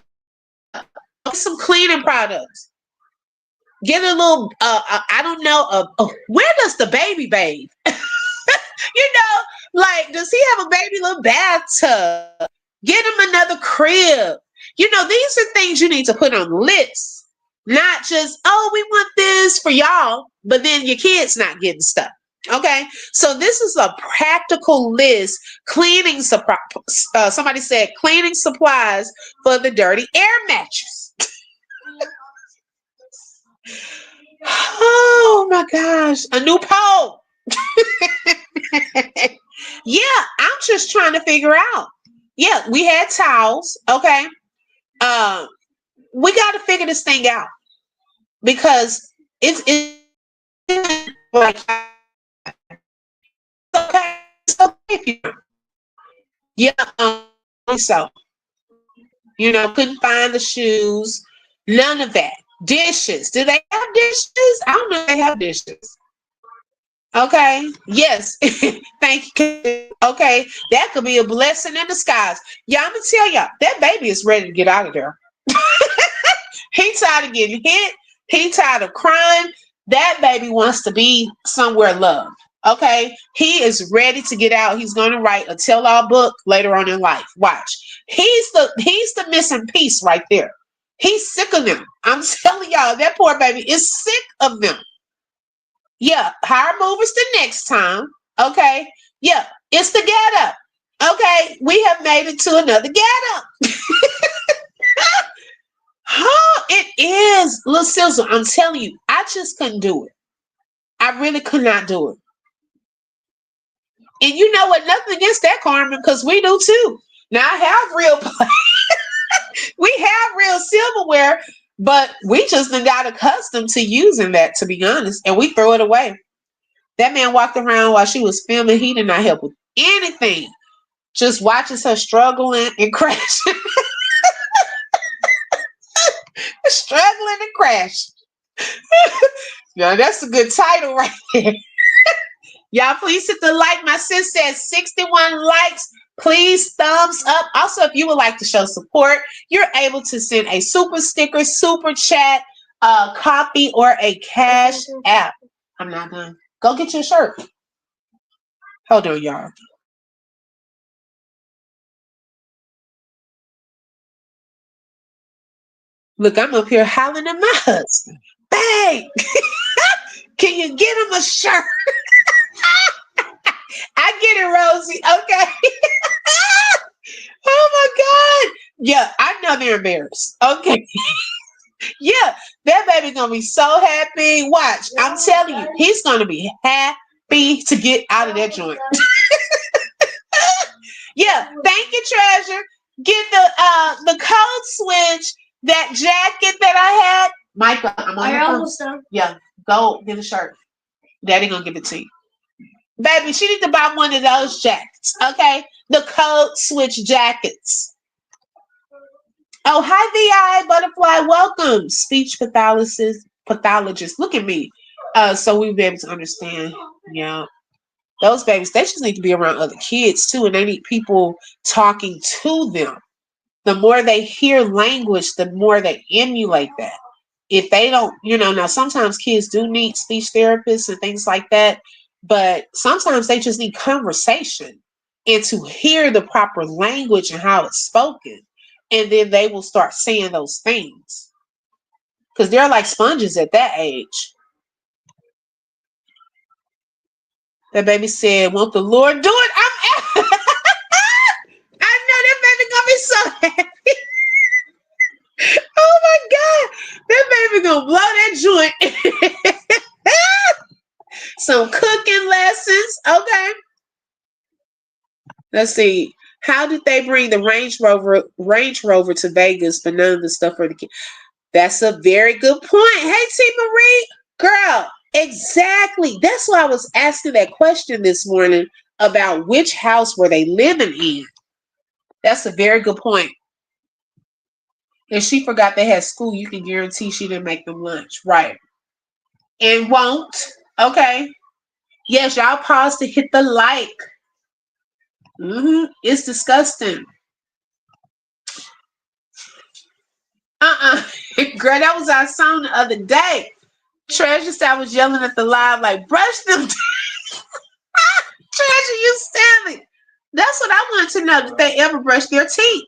Get some cleaning products. Get a little. I don't know. Where does the baby bathe? Like, does he have a baby little bathtub? Get him another crib. These are things you need to put on the list. Not just, oh, we want this for y'all, but then your kid's not getting stuff. Okay, so this is a practical list. Cleaning supplies. Somebody said cleaning supplies for the dirty air mattress. Oh my gosh, a new pole. Yeah, I'm just trying to figure out. Yeah, we had towels. Okay, um, we got to figure this thing out because it's like okay, it's okay if you yeah, so couldn't find the shoes, none of that. Dishes, do they have dishes? I don't know if they have dishes. Okay, yes, thank you. Okay, that could be a blessing in disguise. Yeah, I'm gonna tell y'all that baby is ready to get out of there. He tired of getting hit. He tired of crying. That baby wants to be somewhere loved. Okay, he is ready to get out. He's going to write a tell-all book later on in life. Watch. He's the missing piece right there. He's sick of them. I'm telling y'all, that poor baby is sick of them. Yeah, hire movers the next time. Okay. Yeah, it's the get up. Okay, we have made it to another get up. is, little sizzle. I'm telling you, I just couldn't do it. I really could not do it. And you know what? Nothing against that, Carmen, because we do too. Now I have real, we have real silverware, but we just done got accustomed to using that, to be honest, and we throw it away. That man walked around while she was filming. He did not help with anything. Just watches her struggling and crashing, struggling and crashing. Yeah, that's a good title right there. Y'all, please hit the like. My sis says 61 likes. Please thumbs up. Also, if you would like to show support, you're able to send a super sticker, super chat, a copy, or a cash app. I'm not done. Go get your shirt. Hold on, y'all. Look, I'm up here hollering at my husband. Babe, can you get him a shirt? I get it, Rosie. Okay. Oh my God. Yeah, I know they're embarrassed. Okay. Yeah, that baby's gonna be so happy. Watch, I'm telling you, he's gonna be happy to get out of that joint. Yeah, thank you, treasure. Get the code switch, that jacket that I had. Micah, I'm on your almost done. Yeah, go get a shirt. Daddy gonna give it to you. Baby, she need to buy one of those jackets, okay? The code switch jackets. Oh, hi, VI Butterfly. Welcome, speech pathologist. Look at me. So we'll be able to understand. Yeah, those babies, they just need to be around other kids too, and they need people talking to them. The more they hear language, the more they emulate that. If they don't, now sometimes kids do need speech therapists and things like that, but sometimes they just need conversation and to hear the proper language and how it's spoken. And then they will start saying those things. Because they're like sponges at that age. That baby said, won't the Lord do it? I know that baby gonna be so happy. Oh my God. That baby gonna blow that joint. Some cooking lessons. Okay. Let's see. How did they bring the Range Rover to Vegas, but none of the stuff for the kids? That's a very good point. Hey, T. Marie, girl, exactly. That's why I was asking that question this morning about which house were they living in. That's a very good point. And she forgot they had school. You can guarantee she didn't make them lunch. Right. And won't. Okay. Yes, y'all pause to hit the like. It's disgusting. Girl, that was our song the other day. Treasure said I was yelling at the live like, brush them. Treasure, you silly. That's what I want to know. Did they ever brush their teeth?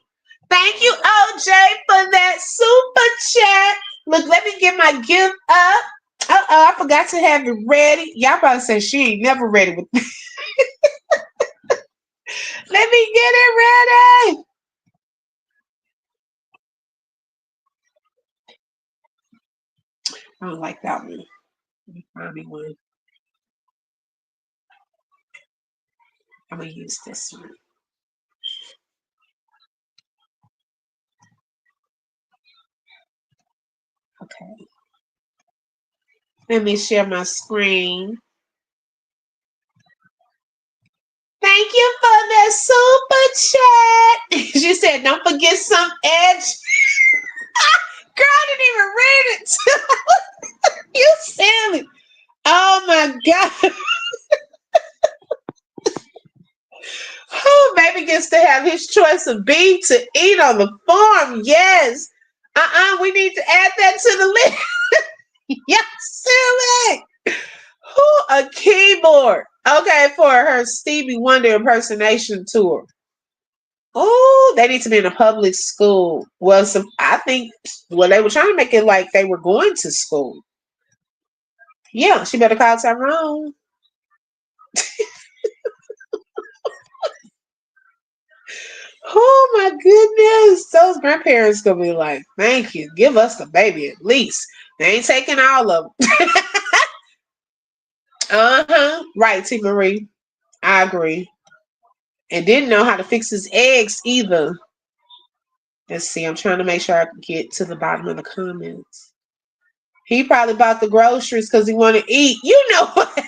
Thank you, OJ, for that super chat. Look, let me get my gift up. I forgot to have it ready. Y'all probably say she ain't never ready with me. Let me get it ready. I don't like that one. Let me find me one. I'm going to use this one. Okay. Let me share my screen. Thank you for the super chat. She said, don't forget some edge. Girl, I didn't even read it. You silly. Oh my God. Oh, baby gets to have his choice of beef to eat on the farm. Yes. We need to add that to the list. Yes, silly. A keyboard. Okay, for her Stevie Wonder impersonation tour. Oh, they need to be in a public school. Well, I think they were trying to make it like they were going to school. Yeah, she better call Tyrone. Oh my goodness. Those grandparents gonna be like, thank you. Give us the baby at least. They ain't taking all of them. Uh-huh. Right, T Marie. I agree. And didn't know how to fix his eggs either. Let's see. I'm trying to make sure I can get to the bottom of the comments. He probably bought the groceries because he want to eat. You know what?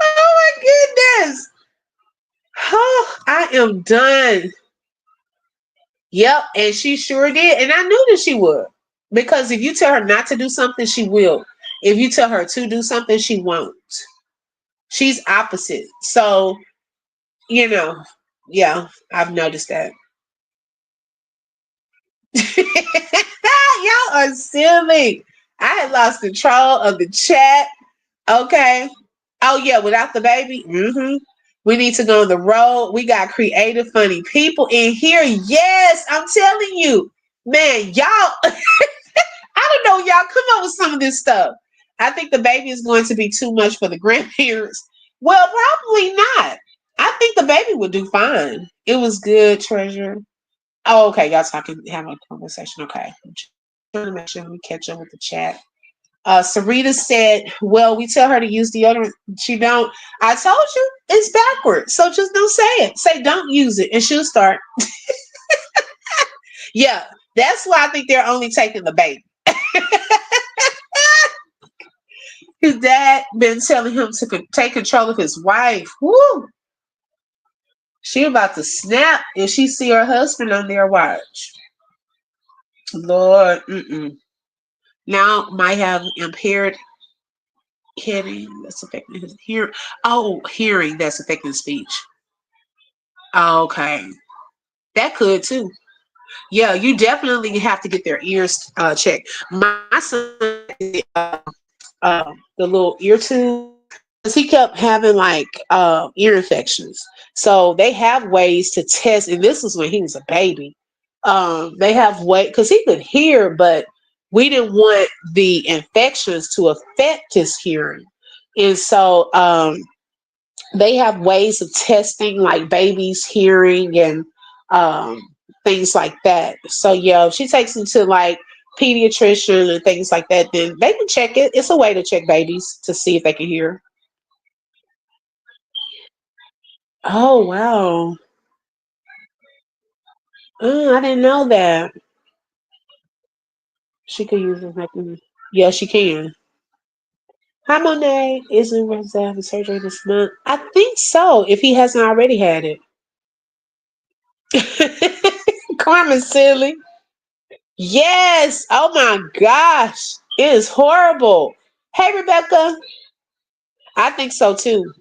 Oh my goodness. Oh, I am done. Yep, and she sure did. And I knew that she would. Because if you tell her not to do something, she will. If you tell her to do something, she won't. She's opposite. So, you know, yeah, I've noticed that. Y'all are silly. I had lost control of the chat. Okay. Oh yeah, without the baby. We need to go on the road. We got creative, funny people in here. Yes, I'm telling you, man, y'all. I don't know, y'all come up with some of this stuff. I think the baby is going to be too much for the grandparents. Well, probably not. I think the baby would do fine. It was good, treasure. Oh, okay. Y'all talking, having a conversation. Okay. I'm trying to make sure we catch up with the chat. Sarita said, well, we tell her to use deodorant. She don't. I told you it's backwards. So just don't say it. Say don't use it and she'll start. Yeah. That's why I think they're only taking the baby. His dad been telling him to take control of his wife. Woo! She about to snap if she see her husband on their watch. Lord, now might have impaired hearing that's affecting his hearing. Oh, hearing that's affecting speech. Okay, that could too. Yeah, you definitely have to get their ears checked. My son, the little ear tube, because he kept having like ear infections. So they have ways to test, and this was when he was a baby. They have way because he could hear, but we didn't want the infections to affect his hearing, and so they have ways of testing like babies' hearing and um, things like that. So yeah, if she takes him to like pediatrician and things like that, then they can check it. It's a way to check babies to see if they can hear. Oh wow. I didn't know that. She could use it making. Yeah, she can. Hi Monet. Isn't Rosette having surgery this month? I think so, if he hasn't already had it. Carmen silly. Yes. Oh my gosh. It is horrible. Hey Rebecca. I think so too.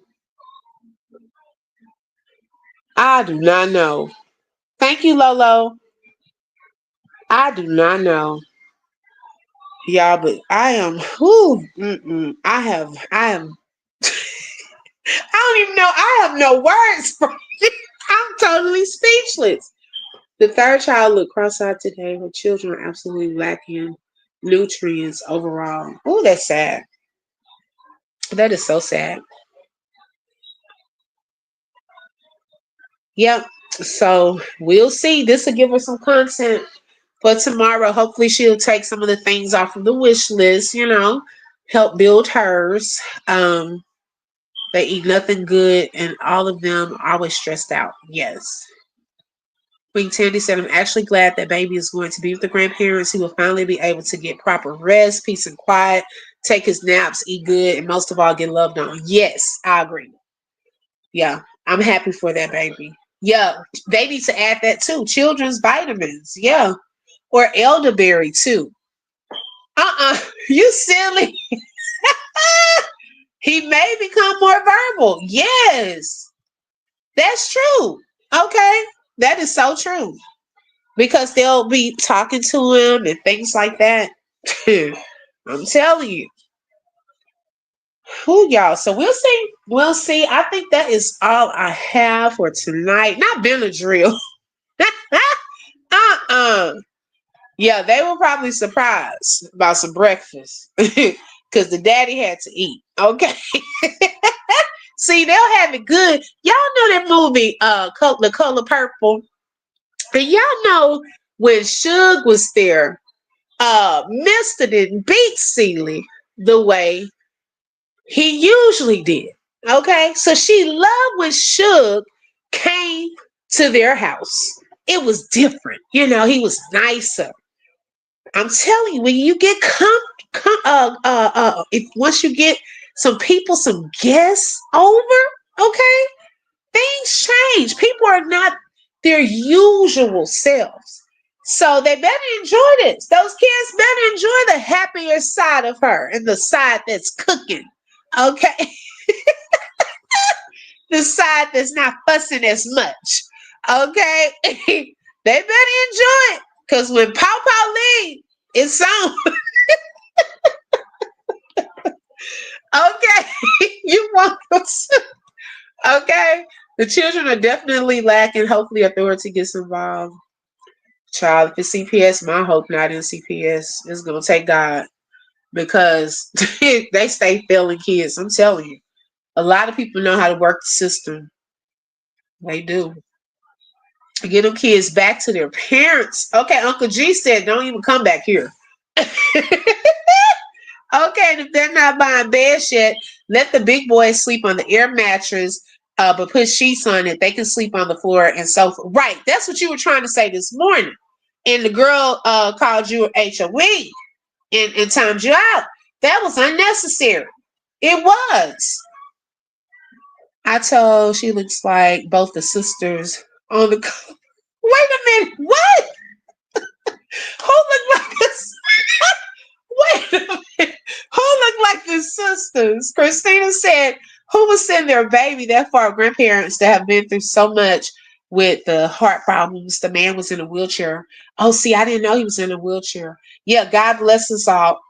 I do not know. Thank you, Lolo. I do not know. Y'all, but I am whoo, I am I don't even know. I have no words for it. I'm totally speechless. The third child looked cross-eyed today. Her children are absolutely lacking nutrients overall. Oh, that's sad. That is so sad. Yep. So we'll see. This will give her some content for tomorrow. Hopefully she'll take some of the things off of the wish list, help build hers. They eat nothing good and all of them are always stressed out. Yes. Queen Tandy said, I'm actually glad that baby is going to be with the grandparents. He will finally be able to get proper rest, peace and quiet, take his naps, eat good, and most of all, get loved on. Yes, I agree. Yeah, I'm happy for that baby. Yeah, they need to add that too. Children's vitamins. Yeah. Or elderberry too. You silly. He may become more verbal. Yes, that's true. Okay, that is so true. Because they'll be talking to him and things like that. I'm telling you. Who y'all? So we'll see. We'll see. I think that is all I have for tonight. Not Benadryl. uh-uh. Yeah, they were probably surprised about some breakfast. Because the daddy had to eat. Okay. See, they'll have it good. Y'all know that movie, The Color Purple. And y'all know when Suge was there, Mister didn't beat Celie the way he usually did. Okay, so she loved when Suge came to their house. It was different, he was nicer. I'm telling you, when you get if once you get some people, some guests over, okay, things change. People are not their usual selves. So they better enjoy this. Those kids better enjoy the happier side of her and the side that's cooking. Okay. The side that's not fussing as much. Okay. They better enjoy it. Because when Paw Paw leave, it's on. Okay. You want to. Okay. The children are definitely lacking. Hopefully authority gets involved. Child, if it's CPS, my hope not in CPS. It's going to take God. Because they stay failing kids. I'm telling you. A lot of people know how to work the system. They do. Get them kids back to their parents. Okay, Uncle G said, don't even come back here. Okay, and if they're not buying beds yet, let the big boys sleep on the air mattress, but put sheets on it. They can sleep on the floor and sofa. Right, that's what you were trying to say this morning. And the girl called you HOE and timed you out. That was unnecessary. It was. I told she looks like both the sisters on the. Wait a minute. What? Who looked like this? Wait a minute. Who looked like the sisters? Christina said, who would send their baby that far? Grandparents that have been through so much with the heart problems. The man was in a wheelchair. Oh, see, I didn't know he was in a wheelchair. Yeah, God bless us all.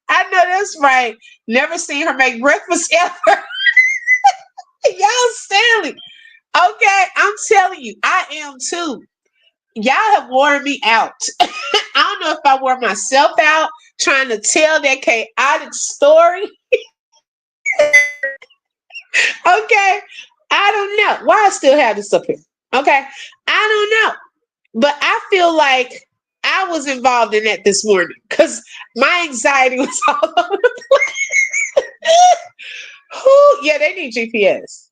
I know that's right. Never seen her make breakfast ever. Y'all silly. Okay, I'm telling you, I am too. Y'all have worn me out. I don't know if I wore myself out trying to tell that chaotic story. Okay, I don't know why I still have this up here. Okay, I don't know, but I feel like I was involved in that this morning because my anxiety was all over the place. Who? Yeah, they need GPS.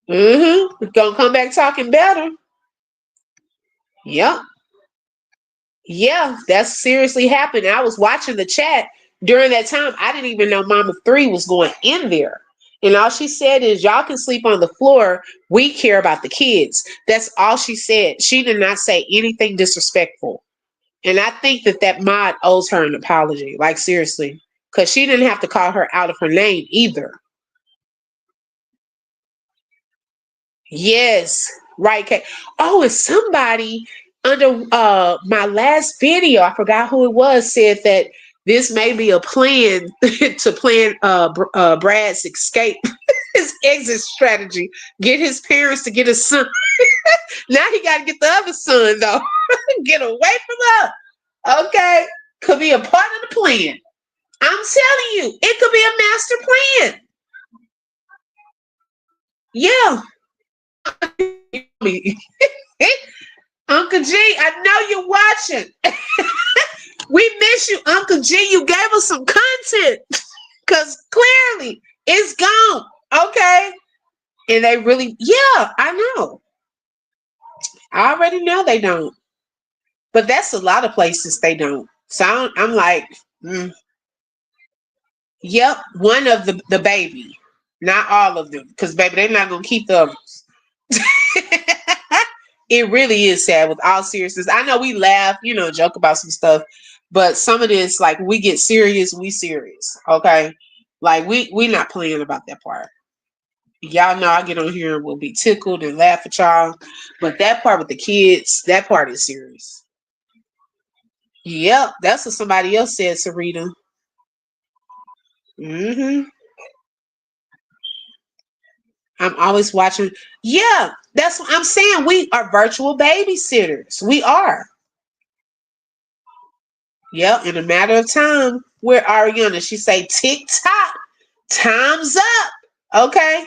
Gonna come back talking better. Yep. Yeah, that's seriously happened. I was watching the chat during that time. I didn't even know Mama 3 was going in there. And all she said is, y'all can sleep on the floor. We care about the kids. That's all she said. She did not say anything disrespectful. And I think that mod owes her an apology. Like, seriously. Because she didn't have to call her out of her name either. Yes. Right. Okay. Oh, and somebody under my last video, I forgot who it was, said that this may be a plan to plan Brad's escape, his exit strategy. Get his parents to get his son. Now he got to get the other son, though. Get away from her. Okay. Could be a part of the plan. I'm telling you, it could be a master plan. Yeah. Uncle G, I know you're watching. We miss you, Uncle G. You gave us some content because clearly it's gone. Okay. And they really, yeah, I know. I already know they don't. But that's a lot of places they don't. So I'm like, yep, one of the baby. Not all of them. Because, baby, they're not going to keep the others. It really is sad with all seriousness. I know we laugh, joke about some stuff, but some of this, like, we get serious, we serious. Okay. Like we not playing about that part. Y'all know I get on here and will be tickled and laugh at y'all. But that part with the kids, that part is serious. Yep, that's what somebody else said, Sarita. I'm always watching. Yeah, that's what I'm saying. We are virtual babysitters. We are. Yep, in a matter of time, where Ariana, she say TikTok. Time's up. Okay.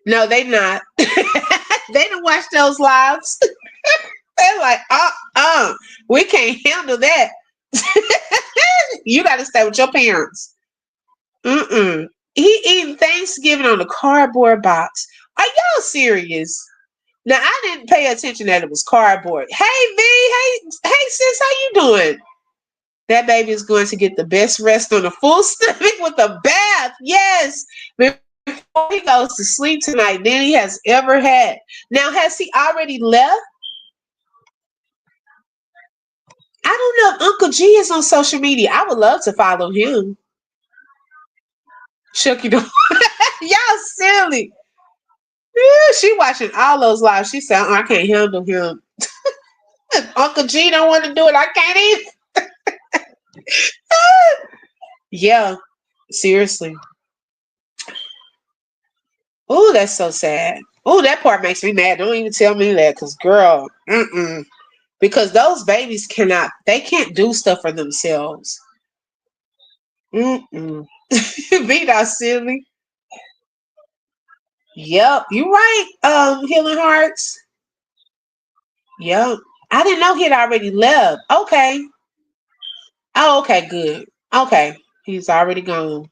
No, they not. They didn't watch those lives. They're like, we can't handle that. You got to stay with your parents. Mm-mm. He eating Thanksgiving on a cardboard box. Are y'all serious? Now I didn't pay attention that it was cardboard. Hey V, hey sis, how you doing? That baby is going to get the best rest on a full stomach with a bath. Yes, before he goes to sleep tonight than he has ever had. Now, has he already left? I don't know if Uncle G is on social media. I would love to follow him. Shucky, y'all silly. She watching all those lives. She said, I can't handle him. Uncle G don't want to do it. I can't even. Yeah, seriously. Oh, that's so sad. Oh, that part makes me mad. Don't even tell me that, because girl, because those babies they can't do stuff for themselves. Be that silly. Yep, you right. Healing Hearts. Yep. I didn't know he had already left. Okay. Oh, okay, good. Okay. He's already gone.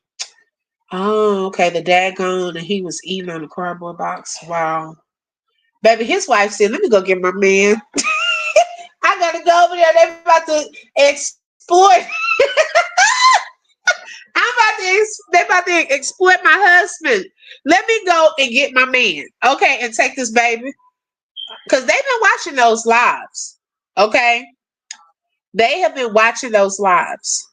Oh, okay. The dad gone and he was eating on the cardboard box. Wow. Baby, his wife said, let me go get my man. I gotta go over there. They're about to exploit. They're about to exploit my husband. Let me go and get my man. Okay, and take this baby. Because they've been watching those lives. Okay? They have been watching those lives.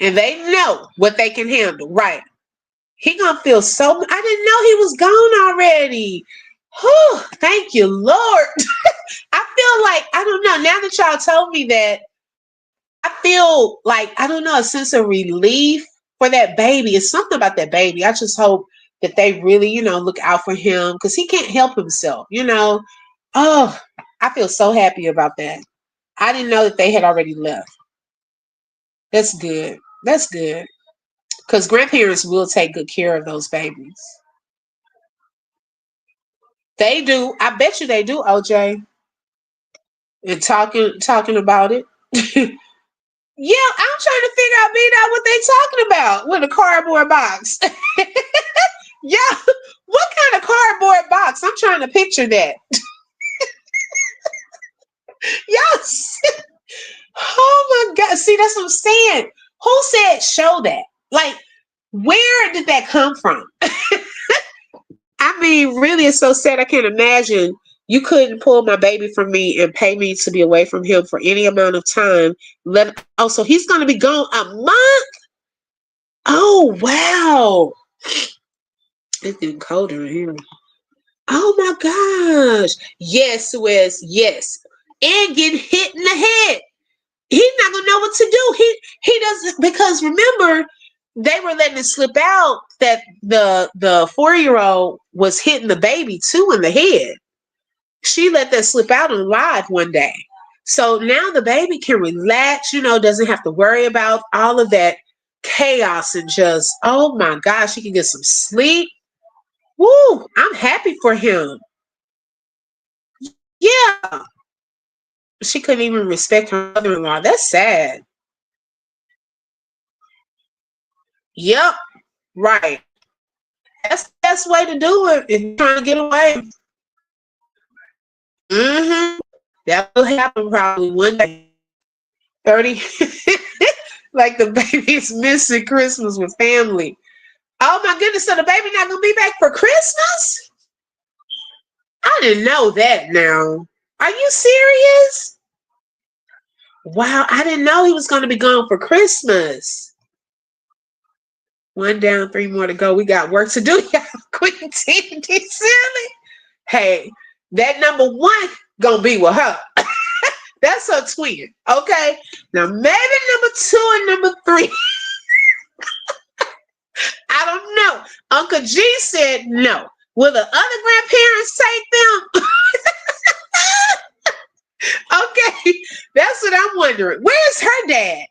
And they know what they can handle. Right. He gonna feel so. I didn't know he was gone already. Whew, thank you, Lord. I feel like, I don't know, now that y'all told me that, I feel like, I don't know, a sense of relief for that baby. It's something about that baby. I just hope that they really, look out for him, because he can't help himself. Oh, I feel so happy about that. I didn't know that they had already left. That's good. That's good. Because grandparents will take good care of those babies. They do. I bet you they do, OJ. And talking about it. Yeah, I'm trying to figure out, beat out what they talking about with a cardboard box. Yeah, what kind of cardboard box? I'm trying to picture that. Yes. Oh my God. See, that's what I'm saying. Who said show that? Like, where did that come from? I mean, really, it's so sad. I can't imagine you couldn't pull my baby from me and pay me to be away from him for any amount of time. So he's going to be gone a month? Oh, wow. It's getting colder in here. Oh my gosh. Yes, Wes. Yes. And get hit in the head. He's not gonna know what to do. He doesn't, because remember, they were letting it slip out that the 4-year-old was hitting the baby too in the head. She let that slip out on live one day. So now the baby can relax, doesn't have to worry about all of that chaos, and just, oh my gosh, he can get some sleep. Woo, I'm happy for him. Yeah. She couldn't even respect her mother-in-law. That's sad. Yep. Right. That's the best way to do it if you're trying to get away. Mm-hmm. That will happen probably one day. 30. Like the baby's missing Christmas with family. Oh my goodness, so the baby not gonna be back for Christmas? I didn't know that now. Are you serious? Wow, I didn't know he was gonna be gone for Christmas. One down, 3 more to go. We got work to do. Y'all quit teasing silly. Hey, that number 1 gonna be with her. That's her twin. Okay. Now maybe number 2 and number 3. I don't know. Uncle G said no. Will the other grandparents take them? Okay. That's what I'm wondering. Where's her dad?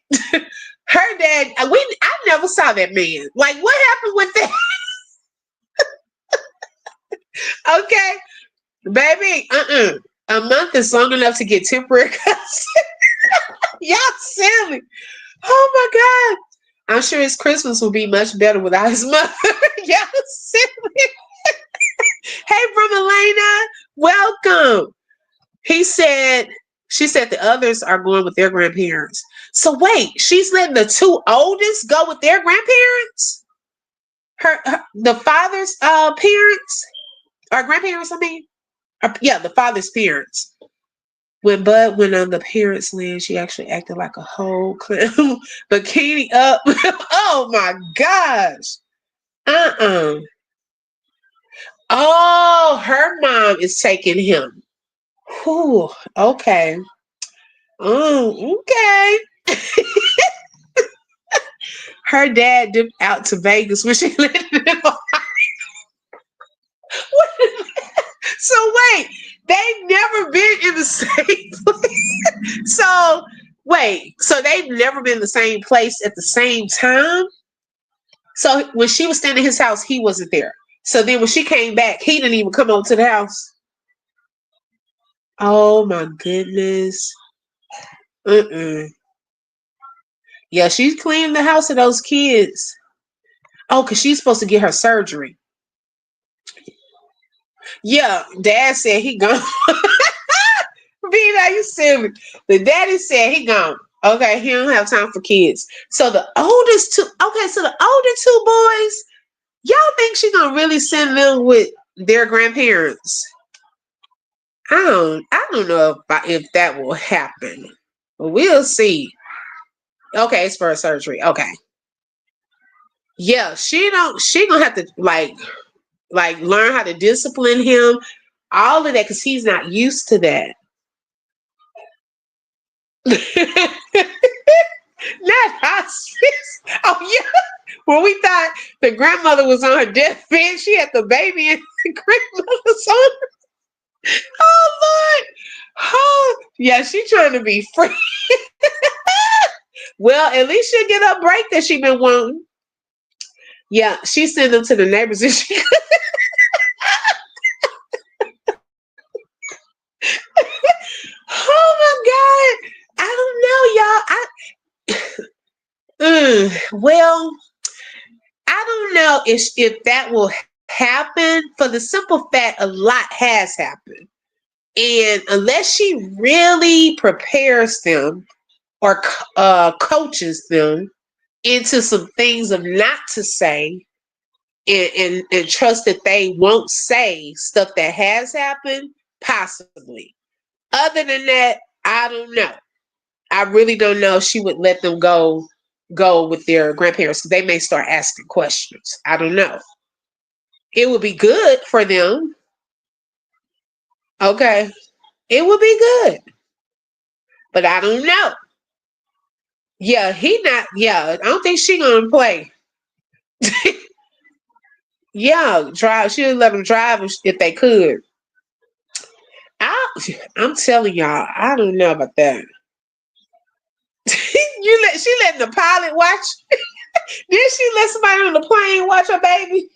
Her dad, I never saw that man. Like, what happened with that? Okay, baby, a month is long enough to get temporary custody. Y'all silly. Oh my God. I'm sure his Christmas will be much better without his mother. Y'all silly. Hey, from Elena, welcome. He said, she said the others are going with their grandparents. So wait, she's letting the two oldest go with their grandparents? The father's parents or grandparents, I mean? Yeah, the father's parents. When Bud went on the parents' land, she actually acted like a whole clown. Bikini up. Oh my gosh. Uh-uh. Oh, her mom is taking him. Whew, okay. Okay. Her dad dipped out to Vegas when she lived in Ohio. So wait, they've never been in the same place. So wait, so they've never been in the same place at the same time? So when she was staying at his house, he wasn't there. So then when she came back, he didn't even come over to the house. Oh my goodness. Mm-mm. Yeah, she's cleaning the house of those kids. Oh, because she's supposed to get her surgery. Yeah, dad said he gone. Vina, you silly. The daddy said he gone. Okay, he don't have time for kids. So the oldest two, okay, so the older two boys, y'all think she gonna really send them with their grandparents? I don't know if that will happen. But we'll see. Okay, it's for a surgery. Okay. Yeah, she gonna have to like learn how to discipline him, all of that, because he's not used to that. Not hospice. Oh yeah. When we thought the grandmother was on her deathbed, she had the baby and the grandmother's on her. Oh Lord. Oh yeah, she trying to be free. Well, at least she'll get her break that she been wanting. Yeah, she sent them to the neighbors and she oh my God. I don't know, y'all. Well, I don't know if that will happen for the simple fact a lot has happened. And unless she really prepares them or coaches them into some things of not to say and trust that they won't say stuff that has happened, possibly. Other than that, I don't know. I really don't know if she would let them go with their grandparents because they may start asking questions. I don't know. It would be good for them. Okay. It would be good. But I don't know. Yeah, he not I don't think she gonna play. Yeah, drive. She'll let them drive if they could. I, I'm telling y'all, I don't know about that. She letting the pilot watch. Did she let somebody on the plane watch her baby?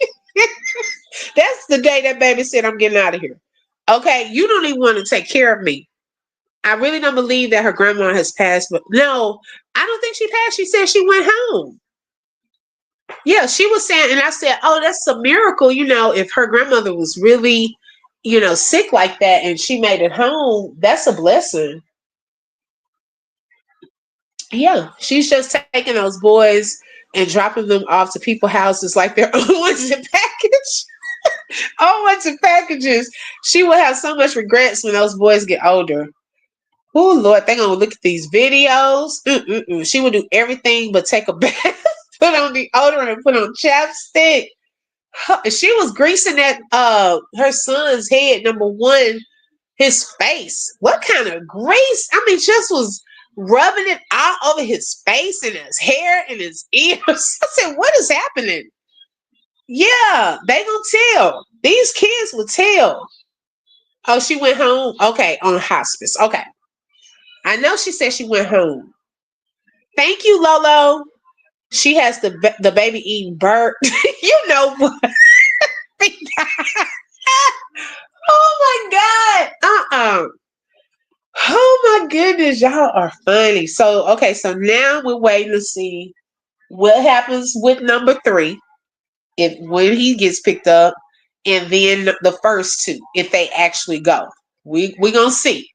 That's the day that baby said, "I'm getting out of here." Okay, you don't even want to take care of me. I really don't believe that her grandma has passed, but no, I don't think she passed. She said she went home. Yeah, she was saying, and I said, "Oh, that's a miracle, if her grandmother was really, sick like that and she made it home, that's a blessing." Yeah, she's just taking those boys and dropping them off to people's houses like they're unwanted package. Unwanted packages. She will have so much regrets when those boys get older. Oh Lord, they're gonna look at these videos. She will do everything but take a bath, put on deodorant, and put on chapstick. She was greasing that her son's head, number one, his face. What kind of grease? I mean, just was rubbing it all over his face and his hair and his ears. I said, what is happening? Yeah, they gonna tell. These kids will tell. Oh, she went home? Okay, on hospice. Okay. I know she said she went home. Thank you, Lolo. She has the baby eating bird. You know what? Oh my God. Oh my goodness, y'all are funny. So okay, so now we're waiting to see what happens with number three if when he gets picked up, and then the first two if they actually go. We gonna see.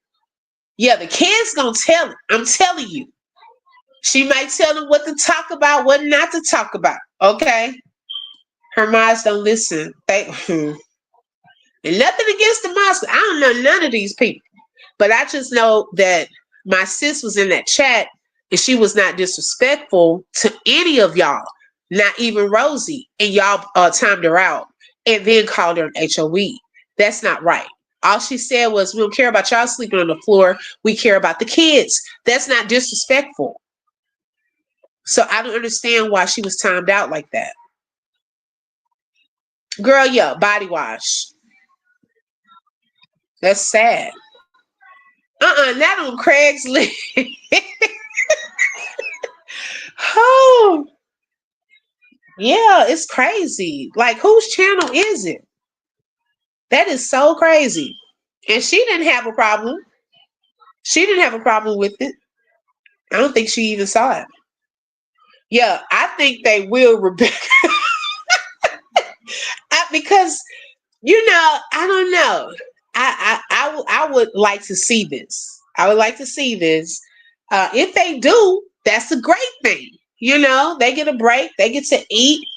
Yeah, the kid's gonna tell it. I'm telling you. She might tell them what to talk about, what not to talk about. Okay, her moms don't listen. And nothing against the moms. I don't know none of these people. But I just know that my sis was in that chat and she was not disrespectful to any of y'all, not even Rosie. And y'all timed her out and then called her an HOE. That's not right. All she said was, we don't care about y'all sleeping on the floor. We care about the kids. That's not disrespectful. So I don't understand why she was timed out like that. Girl, yeah, body wash. That's sad. Not on Craigslist. Oh, yeah, it's crazy. Like, whose channel is it? That is so crazy. And she didn't have a problem. She didn't have a problem with it. I don't think she even saw it. Yeah, I think they will, Rebecca. Because, I don't know. I would like to see this. I would like to see this. If they do, that's a great thing. They get a break. They get to eat.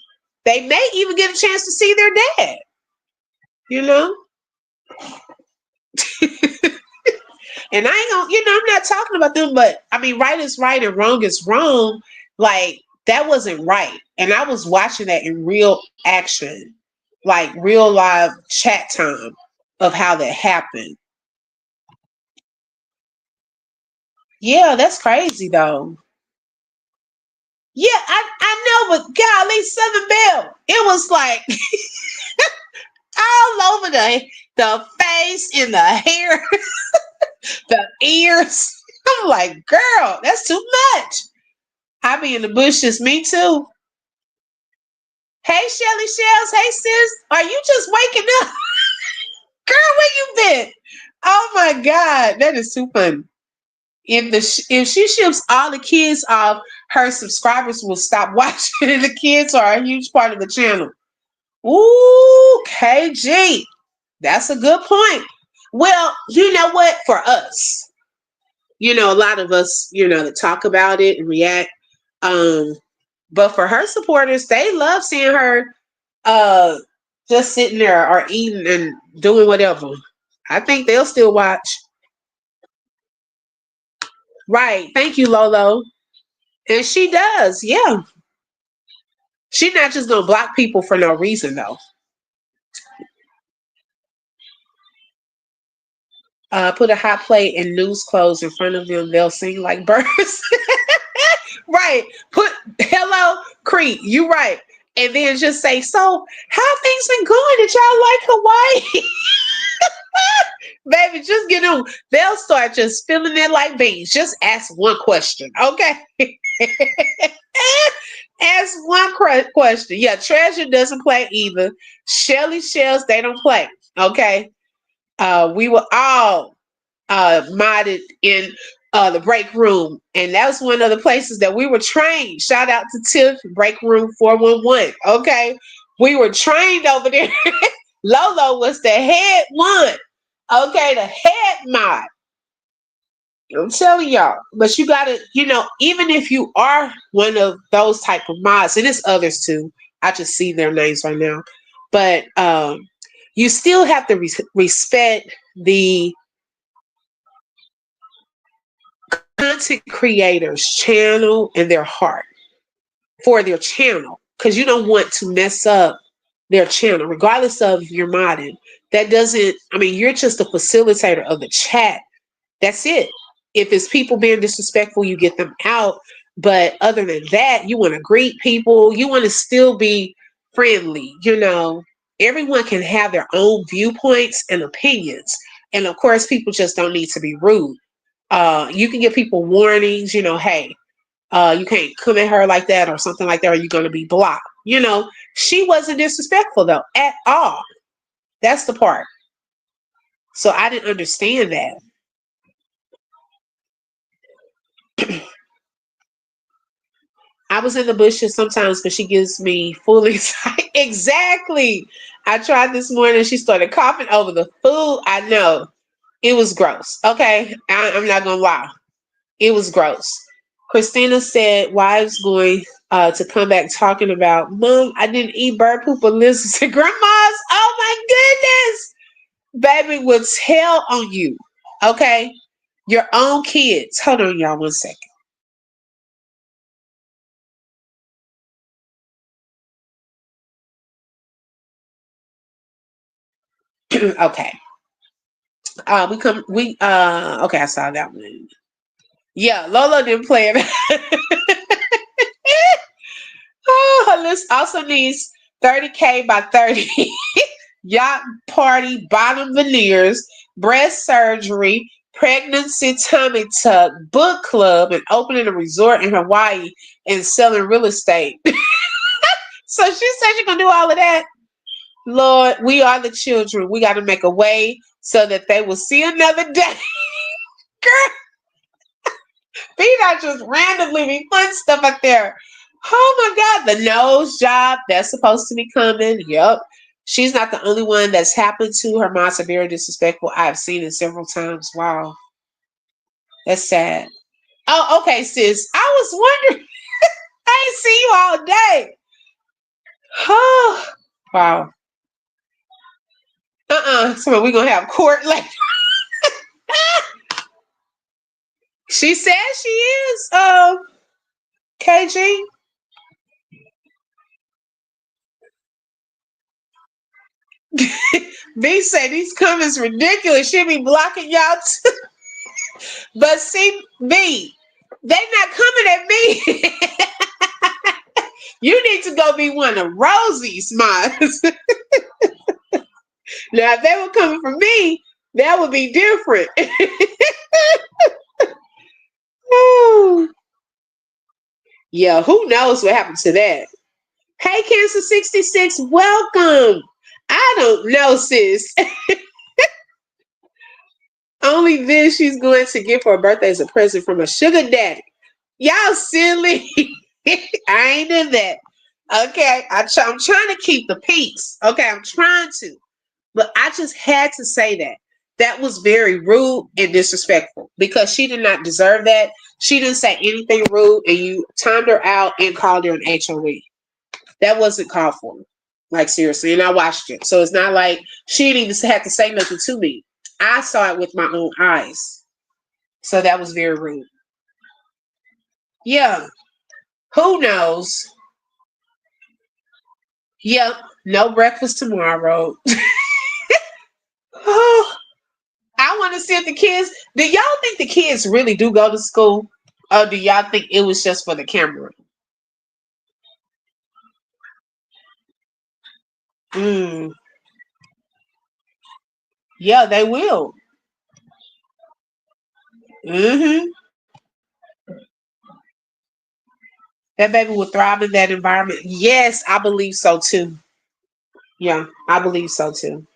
They may even get a chance to see their dad. And I ain't gonna, I'm not talking about them, but I mean, right is right and wrong is wrong. Like, that wasn't right. And I was watching that in real action, like real live chat time of how that happened. Yeah, that's crazy though. Yeah, I know, but golly, Southern Belle, it was like all over the face and the hair, the ears. I'm like, girl, that's too much. I be in the bushes, me too. Hey, Shelly Shells. Hey, sis. Are you just waking up? Girl, where you been? Oh my God. That is too funny. If she ships all the kids off, her subscribers will stop watching, and the kids are a huge part of the channel. Ooh, KG. That's a good point. Well, you know what? For us, a lot of us, that talk about it and react. But for her supporters, they love seeing her just sitting there or eating and doing whatever. I think they'll still watch. Right. Thank you, Lolo. And she does, yeah. She's not just gonna block people for no reason though. Put a hot plate and news clothes in front of them, they'll sing like birds. Right. Put hello, Crete, you right. And then just say, so how things been going? Did y'all like Hawaii? Baby, just get them. They'll start just spilling it like beans. Just ask one question, okay? Ask one question. Yeah, Treasure doesn't play either. Shelly Shells, they don't play, okay? We were all modded in the break room, and that was one of the places that we were trained. Shout out to Tiff, break room 411, okay? We were trained over there. Lolo was the head one. Okay, the head mod. I'm telling y'all. But you gotta, even if you are one of those type of mods, and it's others too. I just see their names right now. But you still have to respect the content creators' channel and their heart for their channel. Because you don't want to mess up their channel, regardless of if you're modding. That doesn't, you're just a facilitator of the chat. That's it. If it's people being disrespectful, you get them out. But other than that, you want to greet people. You want to still be friendly. Everyone can have their own viewpoints and opinions. And of course, people just don't need to be rude. You can give people warnings, hey, You can't come at her like that or something like that, or you're going to be blocked. She wasn't disrespectful though at all. That's the part. So I didn't understand that. I was in the bushes sometimes because she gives me full insight. Exactly. I tried this morning. She started coughing over the food. I know. It was gross. Okay. I'm not going to lie. It was gross. Christina said, wives going to come back talking about, Mom, I didn't eat bird poop or lizards. Grandma's, oh my goodness. Baby will tell on you. Okay. Your own kids. Hold on, y'all, 1 second. Okay. Okay, I saw that one. Yeah, Lola didn't play it. Oh, her list also needs 30K by 30. Yacht party, bottom veneers, breast surgery, pregnancy tummy tuck, book club, and opening a resort in Hawaii and selling real estate. So she said she's gonna do all of that. Lord, we are the children. We got to make a way so that they will see another day. Girl, be not just randomly be putting stuff out there. Oh my God, the nose job that's supposed to be coming. Yep. She's not the only one that's happened to. Her mom's very disrespectful. I've seen it several times. Wow. That's sad. Oh, okay, sis. I was wondering. I ain't seen you all day. Oh, wow. So we're going to have court later. She says she is, KG. B said these comments ridiculous. She be blocking y'all too. But see, B, they not coming at me. You need to go be one of Rosey's mods. Now, if they were coming from me, that would be different. Yeah, who knows what happened to that? Hey, Cancer 66, welcome. I don't know, sis. Only this she's going to give for her birthday as a present from a sugar daddy. Y'all silly. I ain't in that. Okay, I'm trying to keep the peace. Okay, I'm trying to. But I just had to say that. That was very rude and disrespectful because she did not deserve that. She didn't say anything rude and you timed her out and called her an HOE. That wasn't called for. Like, seriously. And I watched it. So it's not like she didn't even have to say nothing to me. I saw it with my own eyes. So that was very rude. Yeah. Who knows? Yep. No breakfast tomorrow. Oh, I want to see if the kids. Do y'all think the kids really do go to school? Or do y'all think it was just for the camera? Mm. Yeah, they will. Hmm. That baby will thrive in that environment. Yes, I believe so too. Yeah, I believe so too.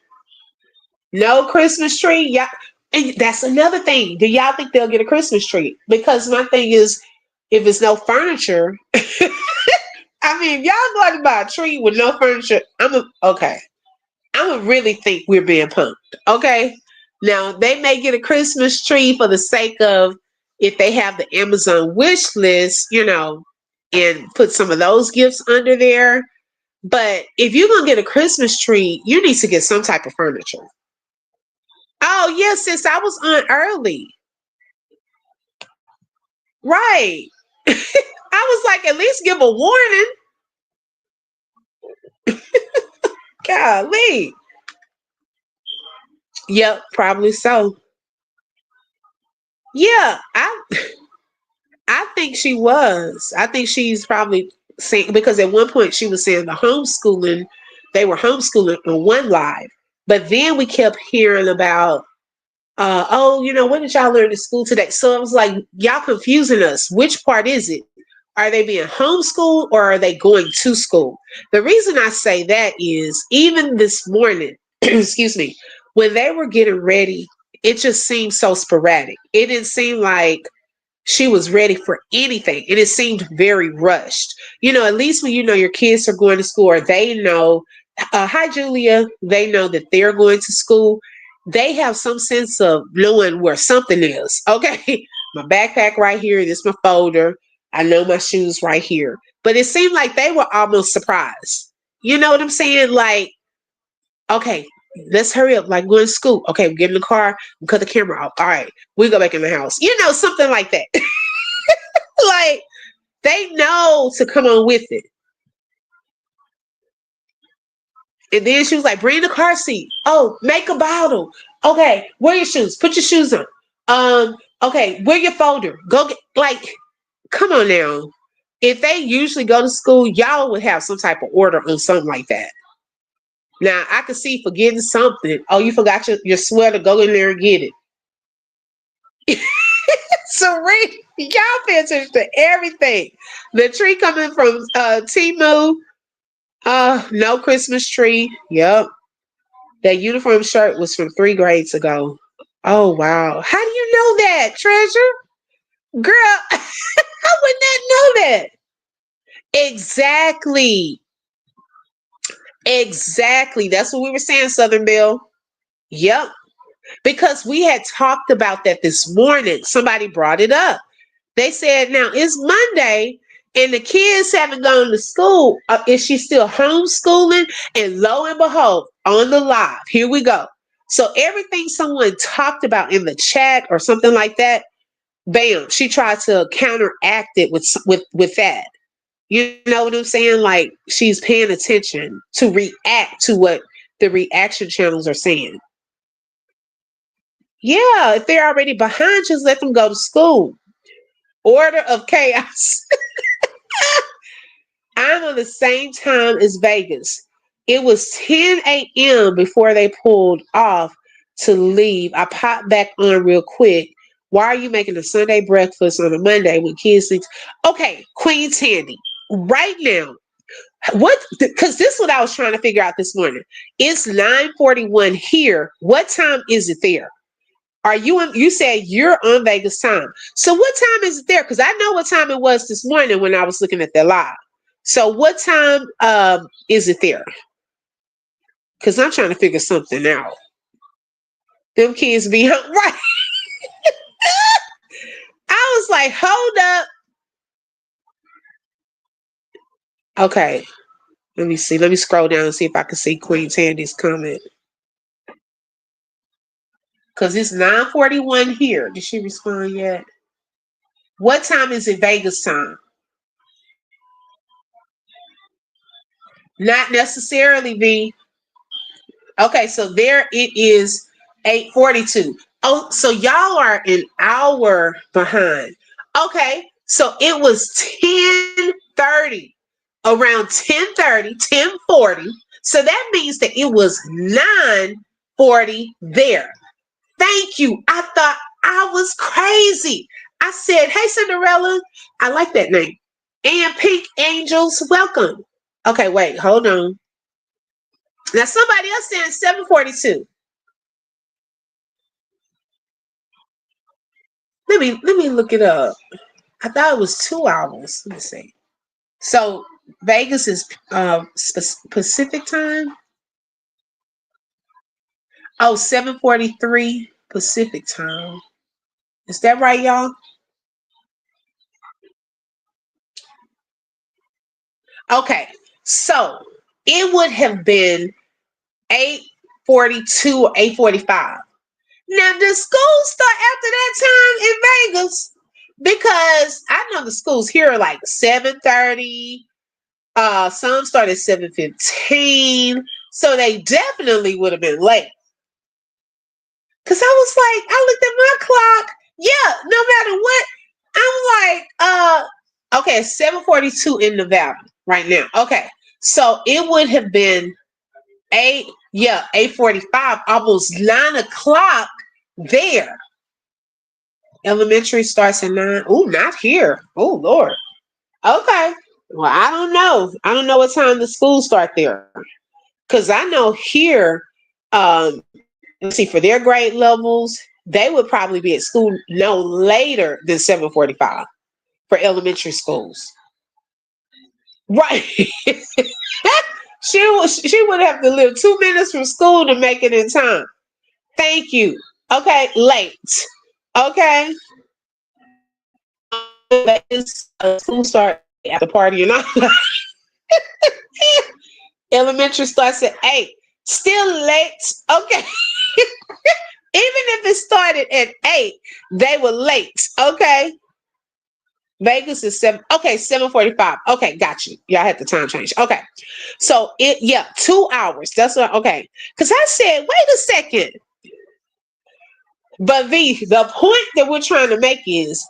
No Christmas tree. Yeah. And that's another thing. Do y'all think they'll get a Christmas tree? Because my thing is, if it's no furniture, I mean, if y'all going to buy a tree with no furniture, okay. I'm gonna really think we're being punked. Okay. Now they may get a Christmas tree for the sake of if they have the Amazon wish list, and put some of those gifts under there. But if you're gonna get a Christmas tree, you need to get some type of furniture. Oh yes, sis, I was on early. Right. I was like, at least give a warning. Golly. Yep, probably so. Yeah, I think she was. I think she's probably saying because at one point she was saying they were homeschooling on one live. But then we kept hearing about what did y'all learn in school today? So it was like, y'all confusing us. Which part is it? Are they being homeschooled or are they going to school? The reason I say that is even this morning, excuse me, when they were getting ready, it just seemed so sporadic. It didn't seem like she was ready for anything. And it seemed very rushed. You know, at least when you know your kids are going to school or they know, hi, Julia, they know that they're going to school. They have some sense of knowing where something is. Okay, my backpack right here. This is my folder. I know my shoes right here. But it seemed like they were almost surprised. You know what I'm saying? Like, okay, let's hurry up. Like, we're in school. Okay, we get in the car. We cut the camera off. All right, we go back in the house. You know, something like that. Like, they know to come on with it. And then she was like, bring the car seat. Oh, make a bottle. Okay, wear your shoes. Put your shoes on. Okay, wear your folder. Go get, like, come on now. If they usually go to school, y'all would have some type of order on something like that. Now, I could see forgetting something. Oh, you forgot your sweater. Go in there and get it. So, y'all pay attention to everything. The tree coming from Timu. No Christmas tree. Yep. That uniform shirt was from 3 grades ago. Oh, wow. How do you know that, Treasure? Girl, I would not know that. Exactly. Exactly. That's what we were saying, Southern Belle. Yep. Because we had talked about that this morning. Somebody brought it up. They said, now it's Monday and the kids haven't gone to school. Is she still homeschooling? And lo and behold, on the live, here we go. So everything someone talked about in the chat or something like that, bam, she tried to counteract it with that. You know what I'm saying? Like she's paying attention to react to what the reaction channels are saying. Yeah, if they're already behind, just let them go to school. Order of chaos. I'm on the same time as Vegas. It was 10 a.m. before they pulled off to leave. I popped back on real quick. Why are you making a Sunday breakfast on a Monday when kids think? Okay, Queen Tandy, right now, what? Because this is what I was trying to figure out this morning. It's 9:41 here. What time is it there? Are you in, you said you're on Vegas time. So what time is it there? Because I know what time it was this morning when I was looking at the live. So what time is it there? Because I'm trying to figure something out. Them kids be right. I was like, hold up. Okay. Let me see. Let me scroll down and see if I can see Queen Tandy's comment. Because it's 9:41 here. Did she respond yet? What time is it Vegas time? Not necessarily, V. Okay, so there it is 8:42. Oh, so y'all are an hour behind. Okay, so it was 10:30, around 10:30, 10:40. So that means that it was 9:40 there. Thank you. I thought I was crazy. I said, hey, Cinderella. I like that name. And Pink Angels, welcome. Okay, wait, hold on. Now somebody else saying 7:42. Let me look it up. I thought it was 2 hours. Let me see. So Vegas is Pacific time. Oh, 7:43 Pacific time. Is that right, y'all? Okay. So it would have been 8:42 or 8:45. Now, does school start after that time in Vegas? Because I know the schools here are like 7:30. Some start at 7:15. So they definitely would have been late. Cause I was like, I looked at my clock. Yeah, no matter what, I'm like, okay, 7:42 in Nevada right now. Okay, so it would have been 8:45, almost 9 o'clock there. Elementary starts at 9. Oh, not here. Oh, Lord. Okay. Well, I don't know. I don't know what time the schools start there. Because I know here, let's see, for their grade levels, they would probably be at school no later than 7:45 for elementary schools. Right. She would have to live 2 minutes from school to make it in time. Thank you. Okay, late. Okay. School start after party and all. Elementary starts at 8. Still late. Okay. Even if it started at 8, they were late. Okay. Vegas is 7. Okay, 7:45. Okay, got you. Y'all had the time change. Okay. So yeah, 2 hours. That's what okay. Because I said, wait a second. But the point that we're trying to make is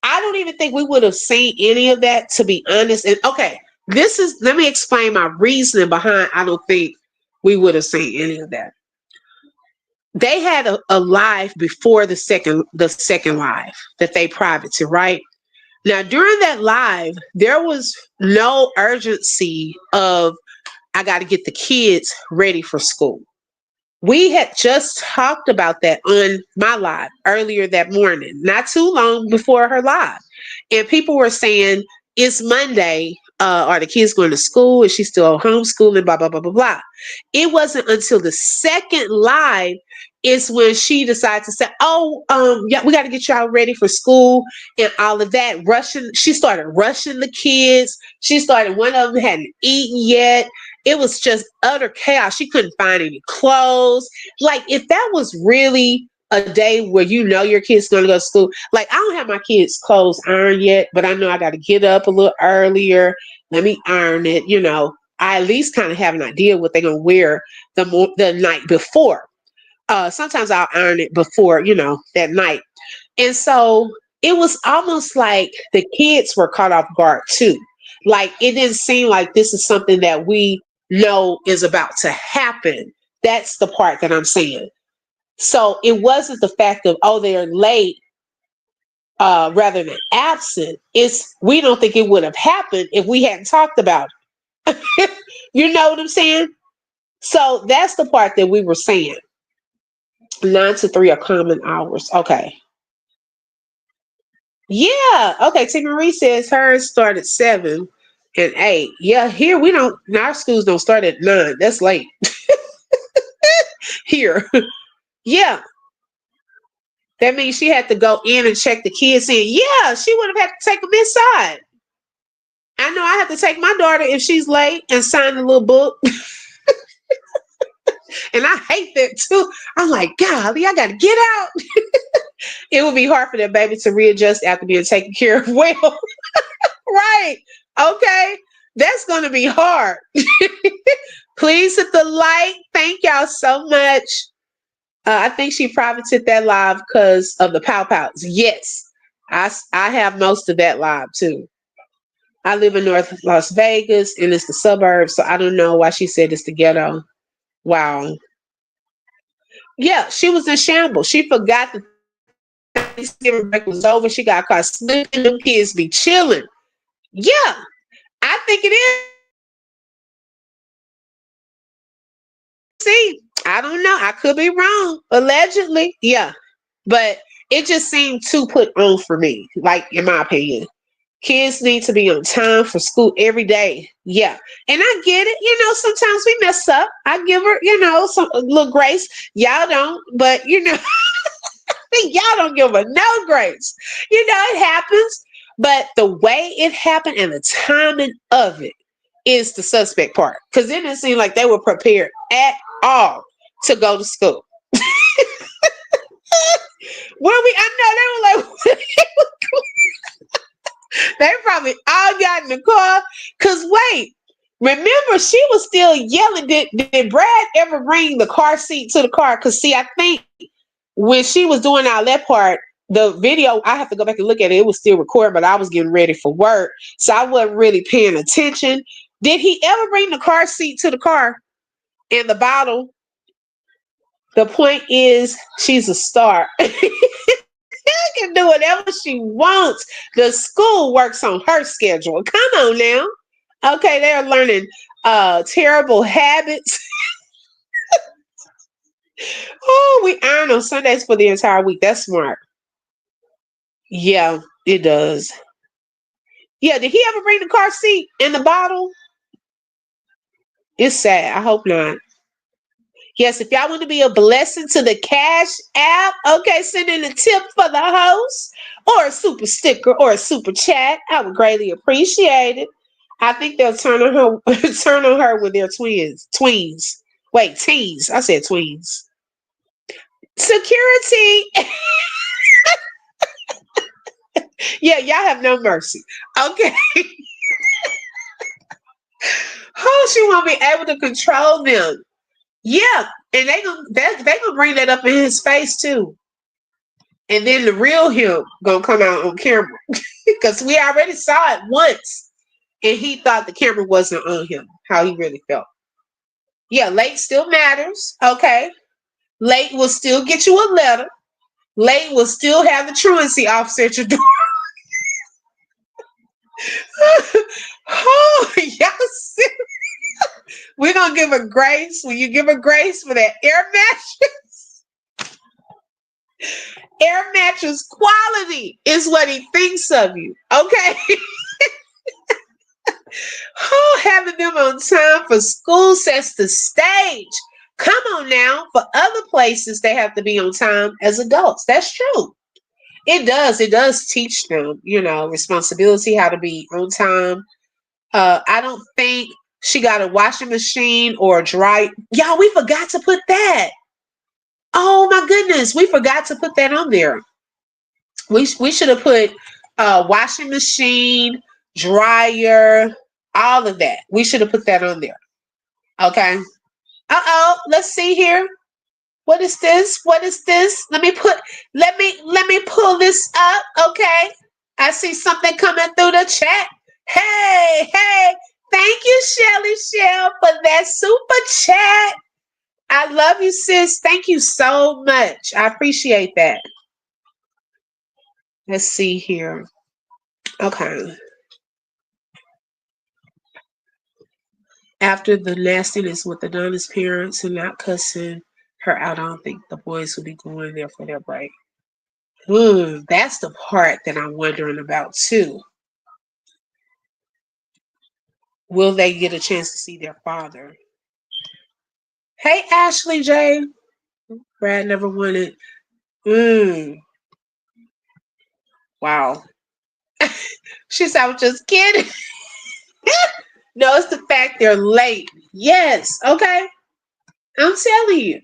I don't even think we would have seen any of that, to be honest. And okay, let me explain my reasoning behind I don't think we would have seen any of that. They had a live before the second live that they privated, right? Now during that live, there was no urgency of I got to get the kids ready for school. We had just talked about that on my live earlier that morning, not too long before her live. And people were saying, it's Monday. Are the kids going to school? Is she still homeschooling? Blah, blah, blah, blah, blah. It wasn't until the second live is when she decided to say, oh, yeah, we got to get y'all ready for school and all of that. She started rushing the kids. One of them hadn't eaten yet. It was just utter chaos. She couldn't find any clothes. Like, if that was really a day where you know your kid's going to go to school, like, I don't have my kids' clothes ironed yet, but I know I got to get up a little earlier. Let me iron it. I at least kind of have an idea what they're going to wear the night before. Sometimes I'll iron it before, that night. And so it was almost like the kids were caught off guard too. Like, it didn't seem like this is something that we know is about to happen. That's the part that I'm saying. So it wasn't the fact of, oh, they're late, rather than absent. It's we don't think it would have happened if we hadn't talked about it. You know what I'm saying? So that's the part that we were saying. 9 to 3 are common hours. Okay. Yeah. Okay. T. Marie says hers start at 7 and 8. Yeah. Here we don't. Our schools don't start at 9. That's late. Here. Yeah. That means she had to go in and check the kids in. Yeah. She would have had to take them inside. I know I have to take my daughter if she's late and sign a little book. And I hate that too. I'm like, golly, I got to get out. It would be hard for that baby to readjust after being taken care of well. Right. Okay. That's going to be hard. Please hit the like. Thank y'all so much. I think she privated that live because of the pow pows. Yes. I have most of that live too. I live in North Las Vegas and it's the suburbs, so I don't know why she said it's the ghetto. Wow. Yeah, she was in shambles. She forgot the Thanksgiving break was over. She got caught slipping. Them kids be chilling. Yeah, I think it is. See, I don't know. I could be wrong. Allegedly, yeah. But it just seemed too put on for me, like, in my opinion. Kids need to be on time for school every day. Yeah. And I get it. Sometimes we mess up. I give her, some a little grace. Y'all don't, but y'all don't give her no grace. It happens. But the way it happened and the timing of it is the suspect part. Because it didn't seem like they were prepared at all to go to school. I know they were like, they probably all got in the car. Cause wait, remember she was still yelling. Did Brad ever bring the car seat to the car? Cause see, I think when she was doing all that part, the video, I have to go back and look at it. It was still recorded, but I was getting ready for work, so I wasn't really paying attention. Did he ever bring the car seat to the car and the bottle? The point is, she's a star. can do whatever she wants. The school works on her schedule. Come on now. Okay, they're learning terrible habits. Oh, we iron on Sundays for the entire week. That's smart. Yeah, it does. Yeah, did he ever bring the car seat in the bottle? It's sad. I hope not. Yes, if y'all want to be a blessing to the Cash App, okay, send in a tip for the host or a super sticker or a super chat. I would greatly appreciate it. I think they'll turn on her turn on her with their twins. Tweens. Wait, teens. I said tweens. Security. Yeah, y'all have no mercy. Okay. Oh, she won't be able to control them. Yeah, and they gonna bring that up in his face too. And then the real him gonna come out on camera. Because we already saw it once. And he thought the camera wasn't on him, how he really felt. Yeah, late still matters. Okay. Late will still get you a letter. Late will still have the truancy officer at your door. Oh, y'all see? We're gonna give a grace. Will you give a grace for that air mattress? Air mattress quality is what he thinks of you. Okay. Oh, having them on time for school sets the stage. Come on now. For other places, they have to be on time as adults. That's true. It does. It does teach them, responsibility, how to be on time. I don't think she got a washing machine or a dry. Y'all, we forgot to put that. Oh my goodness, we forgot to put that on there. We should have put washing machine, dryer, all of that. We should have put that on there. Okay. Let's see here. What is this? What is this? Let me pull this up. Okay. I see something coming through the chat. Hey. Thank you, Shelly Shell, for that super chat. I love you, sis. Thank you so much. I appreciate that. Let's see here. Okay. After the nastiness with Adonna's parents and not cussing her out, I don't think the boys will be going there for their break. That's the part that I'm wondering about too. Will they get a chance to see their father? Hey, Ashley J. Brad never wanted. Wow. She said, I was just kidding. No, it's the fact they're late. Yes. Okay. I'm telling you.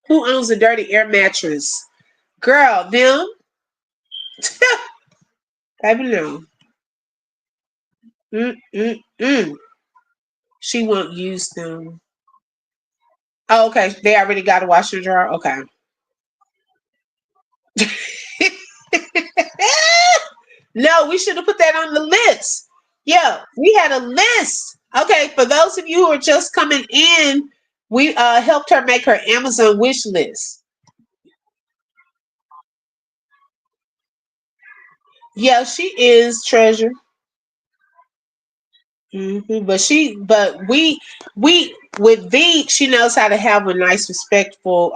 Who owns a dirty air mattress? Girl, them. Baby, no. She won't use them. Oh, okay. They already got a washer and dryer. Okay. No, we should have put that on the list. Yeah, we had a list. Okay, for those of you who are just coming in, we helped her make her Amazon wish list. Yeah, she is Treasure. But we with V, she knows how to have a nice, respectful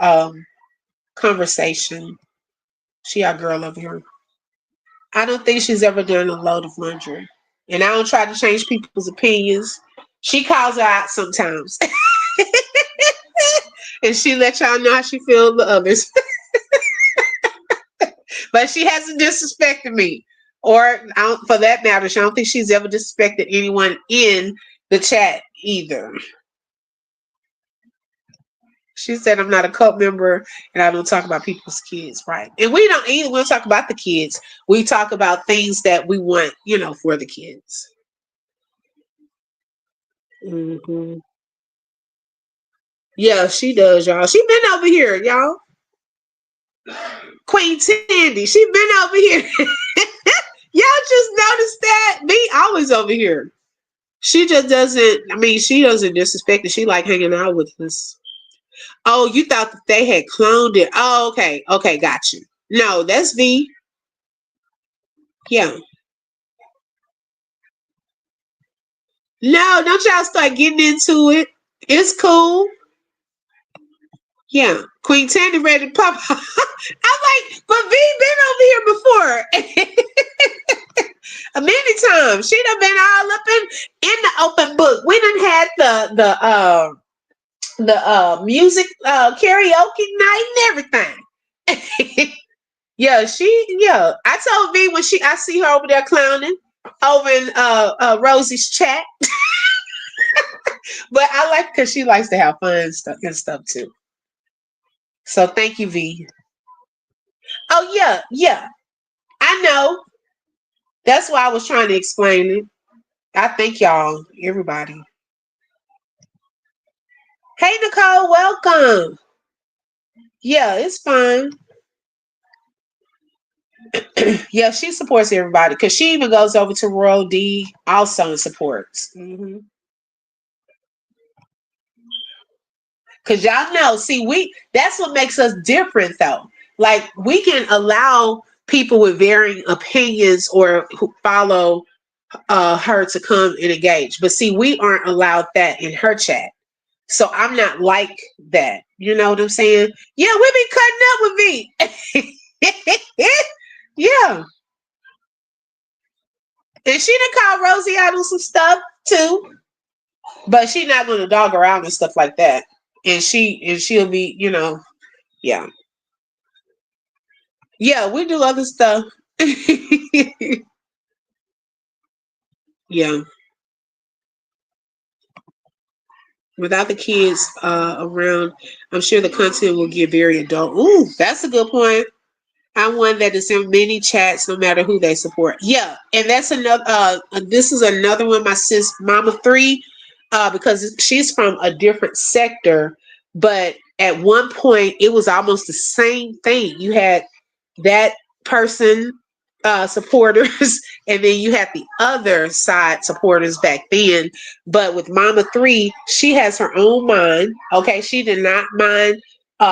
conversation. She our girl over here. I don't think she's ever done a load of laundry. And I don't try to change people's opinions. She calls her out sometimes. And she lets y'all know how she feels the others. But she hasn't disrespected me. Or for that matter, I don't think she's ever disrespected anyone in the chat either. She said I'm not a cult member and I don't talk about people's kids, right? And we don't either. We don't talk about the kids. We talk about things that we want, for the kids. Mm-hmm. Yeah, she does, y'all. She been over here, y'all. Queen Tandy, she been over here. Y'all just noticed that? Me always over here. She just doesn't, she doesn't disrespect it. She like hanging out with us. Oh, you thought that they had cloned it. Oh, okay. Okay, got you. No, that's V. Yeah. No, don't y'all start getting into it. It's cool. Yeah. Queen Tandy ready to pop. I'm like, but V been over here before. Many times. She done been all up in the open book. We done had the music karaoke night and everything. Yeah. I told V when I see her over there clowning over in Rosey's chat. But I like because she likes to have fun and stuff too. So thank you, V. Oh yeah. I know. That's why I was trying to explain it. I thank y'all, everybody. Hey Nicole, welcome. Yeah, it's fun. Yeah, she supports everybody because she even goes over to Royal D also and supports. Because y'all know, see, that's what makes us different though. Like we can allow people with varying opinions or who follow her to come and engage. But see, we aren't allowed that in her chat. So I'm not like that. You know what I'm saying? Yeah, we be cutting up with me. Yeah. And she done call Rosie out on some stuff too. But she not gonna dog around and stuff like that. And she'll be, yeah. Yeah, we do other stuff. Yeah. Without the kids around, I'm sure the content will get very adult. Ooh, that's a good point. I'm one that is in many chats, no matter who they support. Yeah, and that's another. This is another one. My sis, Mama Three, because she's from a different sector, but at one point it was almost the same thing. You had that person supporters, and then you had the other side supporters back then. But with Mama Three, she has her own mind. Okay, she did not mind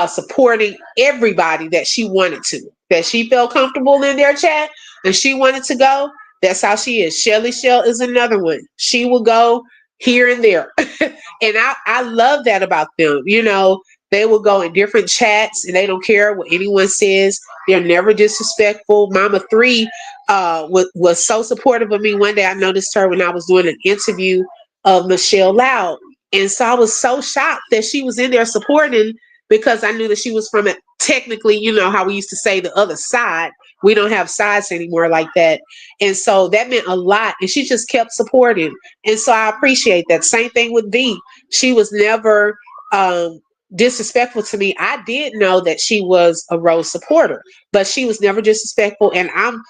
supporting everybody that she wanted to, that she felt comfortable in their chat and she wanted to go. That's how she is. Shelly Shell is another one. She will go here and there. And I love that about them. They will go in different chats and they don't care what anyone says. They're never disrespectful. Mama Three was so supportive of me. One day I noticed her when I was doing an interview of Michelle Loud. And so I was so shocked that she was in there supporting because I knew that she was from it. Technically, how we used to say the other side. We don't have sides anymore like that. And so that meant a lot. And she just kept supporting. And so I appreciate that. Same thing with V. She was never disrespectful to me. I did know that she was a Rose supporter, but she was never disrespectful. And I'm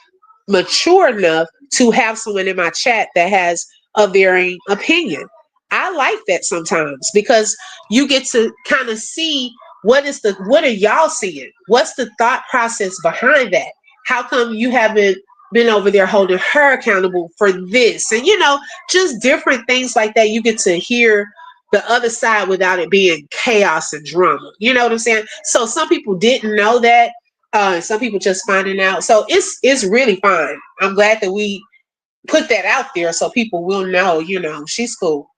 mature enough to have someone in my chat that has a varying opinion. I like that sometimes because you get to kind of see what are y'all seeing? What's the thought process behind that? How come you haven't been over there holding her accountable for this? And just different things like that. You get to hear the other side without it being chaos and drama. You know what I'm saying? So some people didn't know that. Some people just finding out. So it's really fine. I'm glad that we put that out there so people will know, she's cool.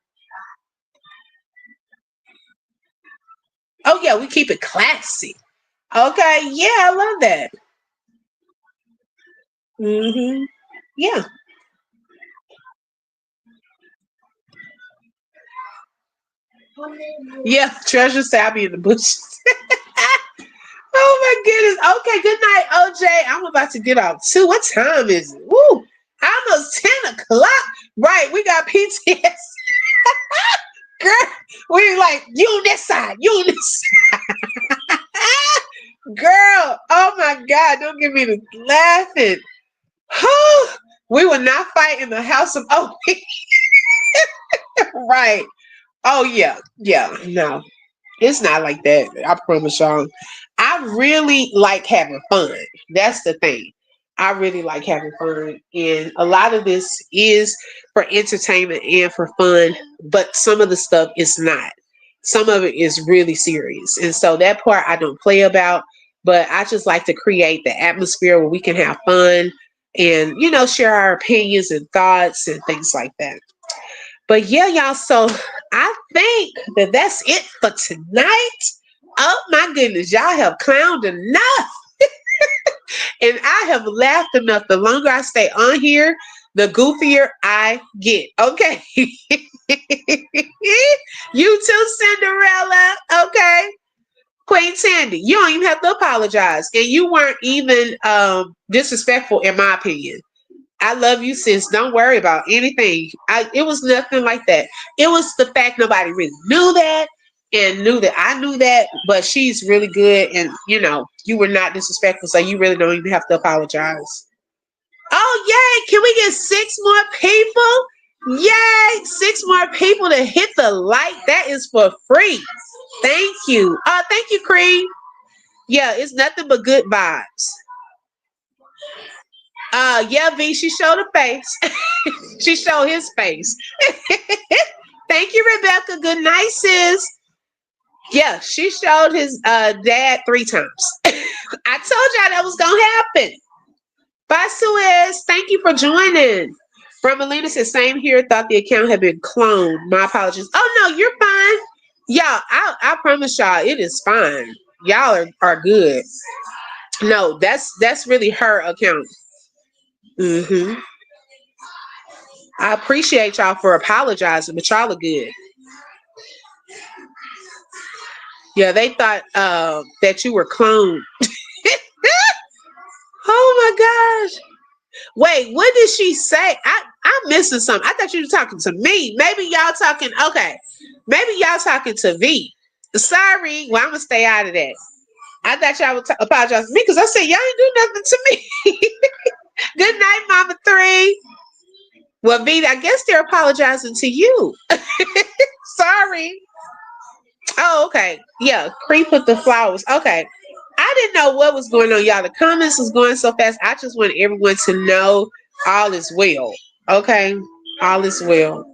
Oh yeah, we keep it classy. Okay, yeah, I love that. Yeah. Yeah, Treasure Savvy in the bushes. Oh my goodness. Okay, good night, OJ. I'm about to get off too. What time is it? Woo! Almost 10 o'clock. Right, we got PTS. Girl, we like, you on this side, you on this side. Girl, oh my God, don't give me the laughing. We will not fight in the house of OP. Right. Oh yeah, no. It's not like that. I promise y'all. I really like having fun. That's the thing. I really like having fun. And a lot of this is for entertainment and for fun, but some of the stuff is not. some of it is really serious. And so that part I don't play about, but I just like to create the atmosphere where we can have fun and, share our opinions and thoughts and things like that. But yeah, y'all, so I think that that's it for tonight. Oh my goodness, y'all have clowned enough. And I have laughed enough. The longer I stay on here, the goofier I get. Okay. You too, Cinderella. Okay. Queen Tandy, you don't even have to apologize. And you weren't even disrespectful, in my opinion. I love you, sis. Don't worry about anything. It was nothing like that. It was the fact nobody really knew that and knew that I knew that, but she's really good. And, you were not disrespectful, so you really don't even have to apologize. Oh, yay. Can we get 6 more people? Yay. 6 more people to hit the like. That is for free. Thank you. Thank you, Creed. Yeah, it's nothing but good vibes. Yeah, V, she showed her face. She showed his face. Thank you, Rebecca. Good night, sis. Yeah, she showed his dad 3 times. I told y'all that was gonna happen. Bye, Suez. Thank you for joining. Romelina says, same here. Thought the account had been cloned. My apologies. Oh no, you're fine. Y'all, I promise y'all, it is fine. Y'all are good. No, that's really her account. I appreciate y'all for apologizing, but y'all are good. Yeah, they thought that you were cloned. Oh my gosh. Wait, what did she say? I'm missing something. I thought you were talking to me. Maybe y'all talking, okay. Maybe y'all talking to V. Sorry. Well, I'm going to stay out of that. I thought y'all would apologize to me because I said y'all ain't do nothing to me. Good night, Mama 3. Well, V, I guess they're apologizing to you. Sorry. Oh, okay. Yeah, Cree put the flowers. Okay. I didn't know what was going on, y'all. The comments was going so fast. I just want everyone to know all is well. Okay? All is well.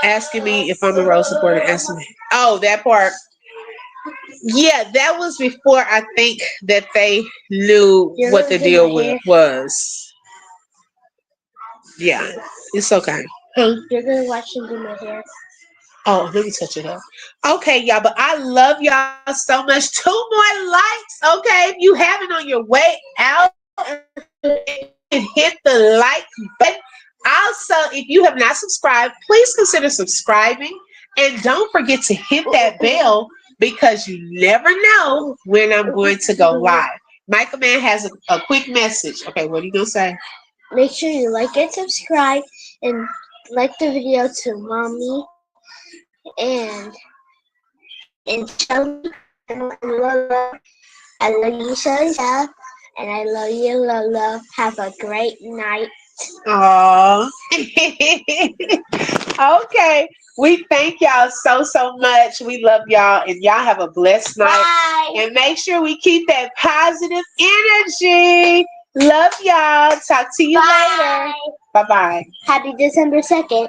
Asking me if I'm a Rose supporter. Asking me. Oh, that part. Yeah, that was before I think that they knew what the deal was. Yeah, it's okay. Hey, you're going to watch me do my hair. Oh, let me touch it up. Okay, y'all, but I love y'all so much. 2 more likes, okay? If you have it on your way out, hit the like button. Also, if you have not subscribed, please consider subscribing. And don't forget to hit that bell because you never know when I'm going to go live. Michael Man has a quick message. Okay, what are you going to say? Make sure you like and subscribe and like the video to Mommy and Shelly and Lola. I love you, Shelly, and I love you, Lola. Have a great night. Aww. Okay. We thank y'all so much. We love y'all, and y'all have a blessed night. Bye. And make sure we keep that positive energy. Love y'all. Talk to you later. Bye-bye. Happy December 2nd.